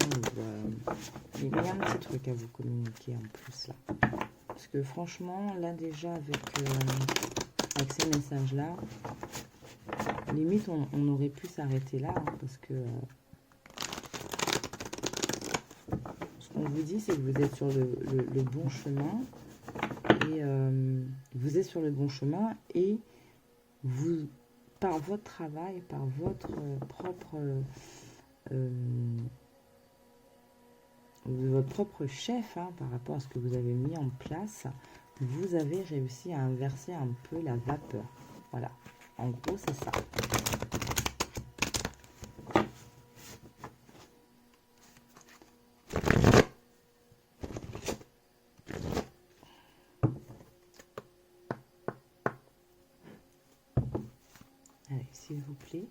Il y a un petit truc à vous communiquer en plus là. Parce que franchement, là déjà avec ces messages-là, limite on aurait pu s'arrêter là. Parce que ce qu'on vous dit, c'est que vous êtes sur le bon chemin. Et vous êtes sur le bon chemin et vous... par votre travail, par votre propre chef, par rapport à ce que vous avez mis en place, vous avez réussi à inverser un peu la vapeur. Voilà, en gros, c'est ça. Allez, s'il vous plaît,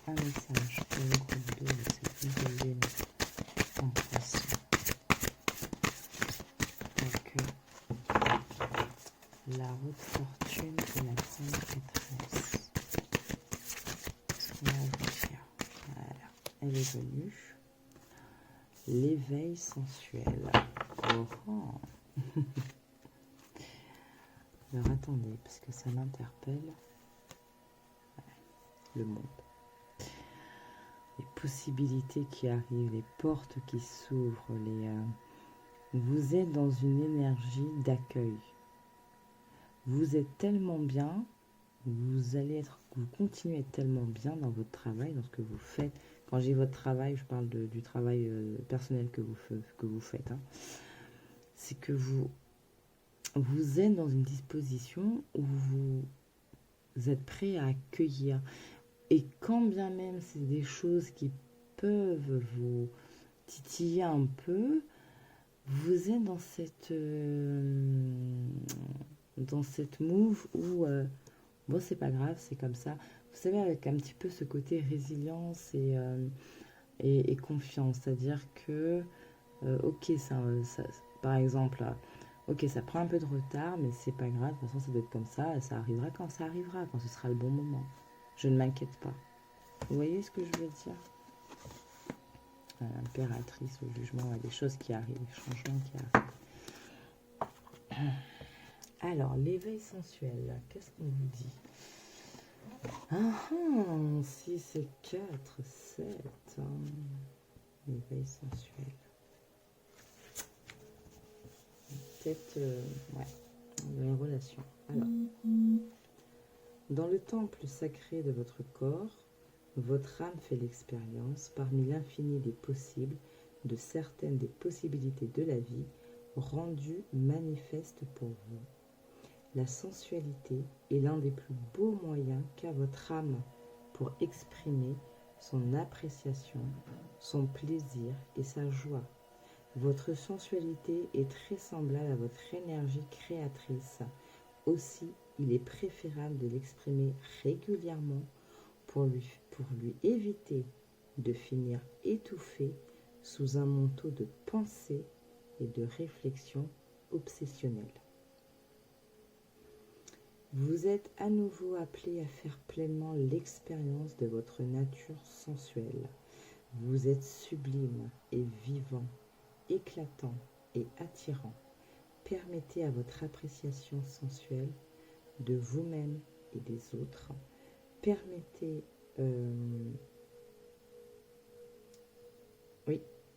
un message pour le groupe 2 de cette nouvelle lune en poisson. Donc, la haute fortune et la grande maîtresse. Qu'est-ce qu'on a à vous dire? Voilà, elle est venue. L'éveil sensuel. Oh. Alors attendez, parce que ça m'interpelle. Le monde. Les possibilités qui arrivent, les portes qui s'ouvrent, vous êtes dans une énergie d'accueil. Vous êtes tellement bien, vous continuez à être tellement bien dans votre travail, dans ce que vous faites. Quand j'ai votre travail, je parle du travail personnel que vous faites. C'est que vous êtes dans une disposition où vous êtes prêt à accueillir. Et quand bien même c'est des choses qui peuvent vous titiller un peu, vous êtes dans cette move où bon, c'est pas grave, c'est comme ça. Vous savez, avec un petit peu ce côté résilience et confiance, c'est-à-dire que ok, par exemple, ok, ça prend un peu de retard, mais c'est pas grave, de toute façon, ça doit être comme ça arrivera, quand ce sera le bon moment. Je ne m'inquiète pas. Vous voyez ce que je veux dire? L'impératrice au jugement, des choses qui arrivent, des changements qui arrivent. Alors, l'éveil sensuel, qu'est-ce qu'on vous dit? 6 et 4, 7. L'éveil sensuel. Peut-être, ouais, dans les relations. Alors, dans le temple sacré de votre corps, votre âme fait l'expérience, parmi l'infini des possibles, de certaines des possibilités de la vie, rendues manifestes pour vous. La sensualité est l'un des plus beaux moyens qu'a votre âme pour exprimer son appréciation, son plaisir et sa joie. Votre sensualité est très semblable à votre énergie créatrice. Aussi, il est préférable de l'exprimer régulièrement pour lui éviter de finir étouffé sous un manteau de pensée et de réflexion obsessionnelle. Vous êtes à nouveau appelé à faire pleinement l'expérience de votre nature sensuelle. Vous êtes sublime et vivant, éclatant et attirant. Permettez à votre appréciation sensuelle de vous-même et des autres. Permettez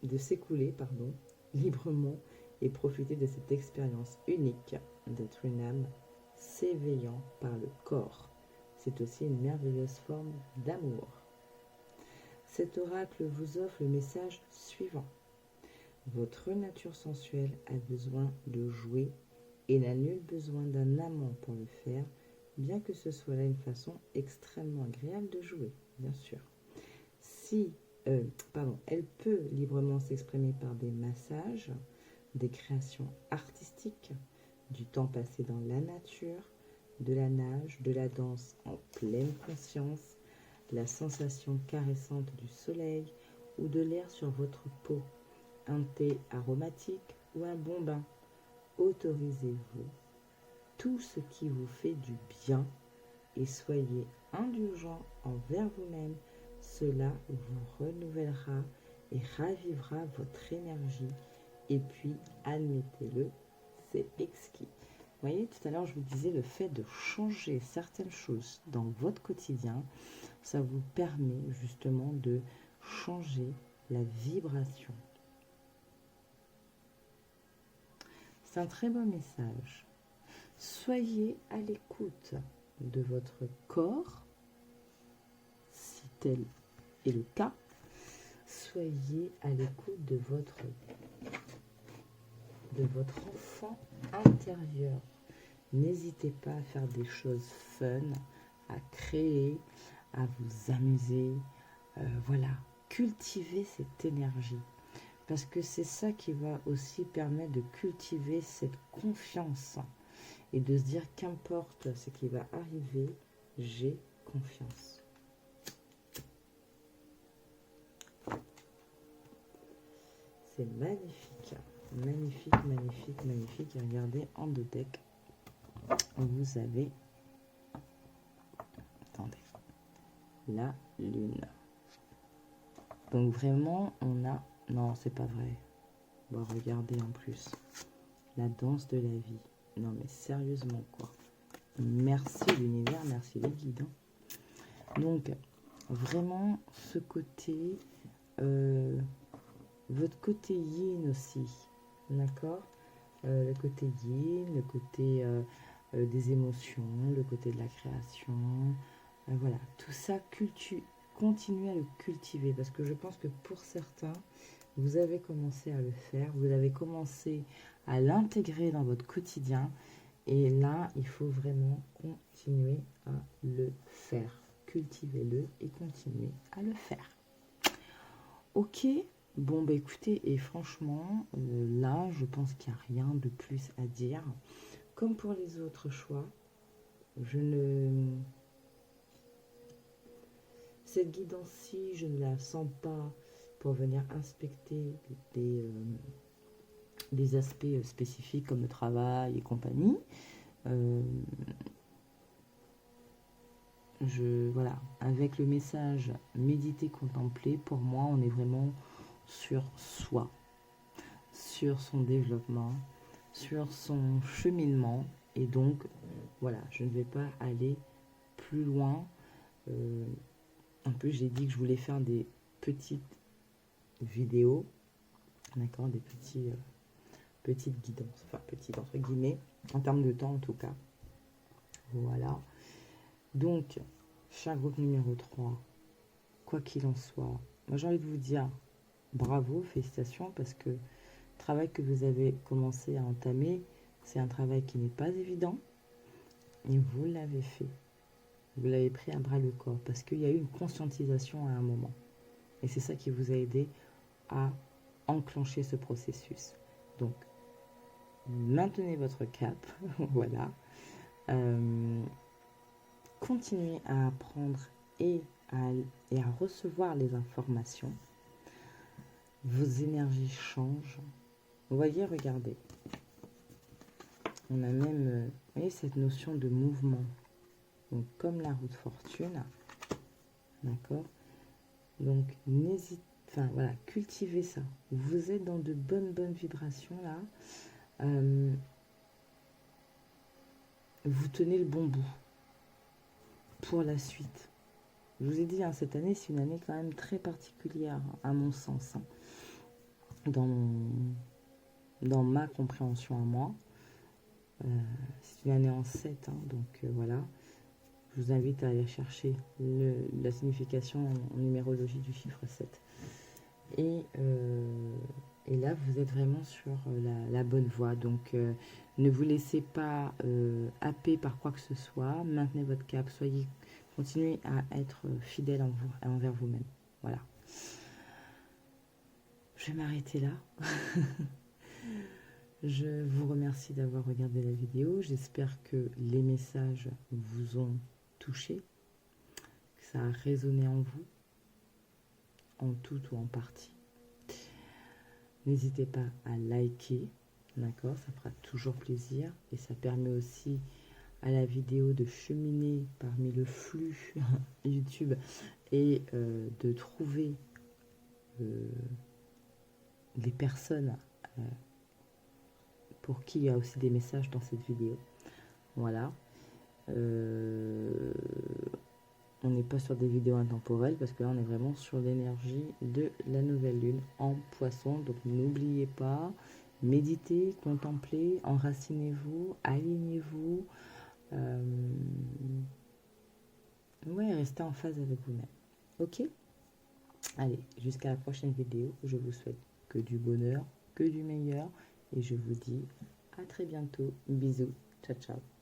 de s'écouler librement et profiter de cette expérience unique d'être une âme s'éveillant par le corps. C'est aussi une merveilleuse forme d'amour. Cet oracle vous offre le message suivant. Votre nature sensuelle a besoin de jouer et n'a nul besoin d'un amant pour le faire, bien que ce soit là une façon extrêmement agréable de jouer, bien sûr. Elle peut librement s'exprimer par des massages, des créations artistiques, du temps passé dans la nature, de la nage, de la danse en pleine conscience, la sensation caressante du soleil ou de l'air sur votre peau, un thé aromatique ou un bon bain. Autorisez-vous tout ce qui vous fait du bien et soyez indulgent envers vous-même. Cela vous renouvellera et ravivera votre énergie. Et puis, admettez-le, c'est exquis. Vous voyez, tout à l'heure, je vous disais, le fait de changer certaines choses dans votre quotidien, ça vous permet justement de changer la vibration. C'est un très beau message. Soyez à l'écoute de votre corps, si tel est le cas. Soyez à l'écoute de votre enfant intérieur. N'hésitez pas à faire des choses fun, à créer, à vous amuser. Voilà, cultivez cette énergie. Parce que c'est ça qui va aussi permettre de cultiver cette confiance et de se dire qu'importe ce qui va arriver, j'ai confiance. C'est magnifique, magnifique, magnifique, magnifique. Et regardez, en deux decks, vous avez, attendez, la lune. Donc vraiment, on a, non, c'est pas vrai. Bon, regardez en plus, la danse de la vie. Non mais sérieusement quoi. Merci l'univers, merci les guides. Donc, vraiment, ce côté, votre côté yin aussi, d'accord, le côté yin, le côté des émotions, le côté de la création, voilà, tout ça, continuez à le cultiver, parce que je pense que pour certains, vous avez commencé à le faire, vous avez commencé à l'intégrer dans votre quotidien, et là, il faut vraiment continuer à le faire. Cultivez-le et continuez à le faire. Ok, bon bah écoutez, et franchement, là, je pense qu'il n'y a rien de plus à dire. Comme pour les autres choix, cette guidance-ci, je ne la sens pas pour venir inspecter des aspects spécifiques comme le travail et compagnie. Voilà, avec le message méditer, contempler, pour moi, on est vraiment sur soi, sur son développement, sur son cheminement. Et donc, voilà, je ne vais pas aller plus loin. Un peu, j'ai dit que je voulais faire des petites vidéos, d'accord, des petites guidances, enfin petites entre guillemets, en termes de temps en tout cas. Voilà. Donc, cher groupe numéro 3, quoi qu'il en soit, moi j'ai envie de vous dire bravo, félicitations, parce que le travail que vous avez commencé à entamer, c'est un travail qui n'est pas évident, et vous l'avez fait. Vous l'avez pris à bras le corps, parce qu'il y a eu une conscientisation à un moment. Et c'est ça qui vous a aidé à enclencher ce processus. Donc, maintenez votre cap, voilà. Continuez à apprendre et à recevoir les informations. Vos énergies changent. Vous voyez, regardez. On a même, vous voyez, cette notion de mouvement. Donc, comme la roue de fortune. D'accord? Donc, voilà, cultivez ça. Vous êtes dans de bonnes vibrations, là. Vous tenez le bon bout pour la suite. Je vous ai dit, hein, cette année, c'est une année quand même très particulière, à mon sens, hein, dans ma compréhension à moi. C'est une année en 7, hein, donc voilà. Je vous invite à aller chercher la signification en numérologie du chiffre 7. Et là, vous êtes vraiment sur la bonne voie. Donc, ne vous laissez pas happer par quoi que ce soit. Maintenez votre cap. Continuez à être fidèle envers vous-même. Voilà. Je vais m'arrêter là. Je vous remercie d'avoir regardé la vidéo. J'espère que les messages vous ont touché, que ça a résonné en vous, en tout ou en partie. N'hésitez pas à liker, d'accord, ça fera toujours plaisir et ça permet aussi à la vidéo de cheminer parmi le flux YouTube et de trouver des personnes pour qui il y a aussi des messages dans cette vidéo. Voilà. On n'est pas sur des vidéos intemporelles parce que là on est vraiment sur l'énergie de la nouvelle lune en poisson. Donc n'oubliez pas, méditez, contemplez, enracinez-vous, alignez-vous. Ouais, restez en phase avec vous-même. Ok? Allez, jusqu'à la prochaine vidéo. Je vous souhaite que du bonheur, que du meilleur. Et je vous dis à très bientôt. Bisous. Ciao, ciao.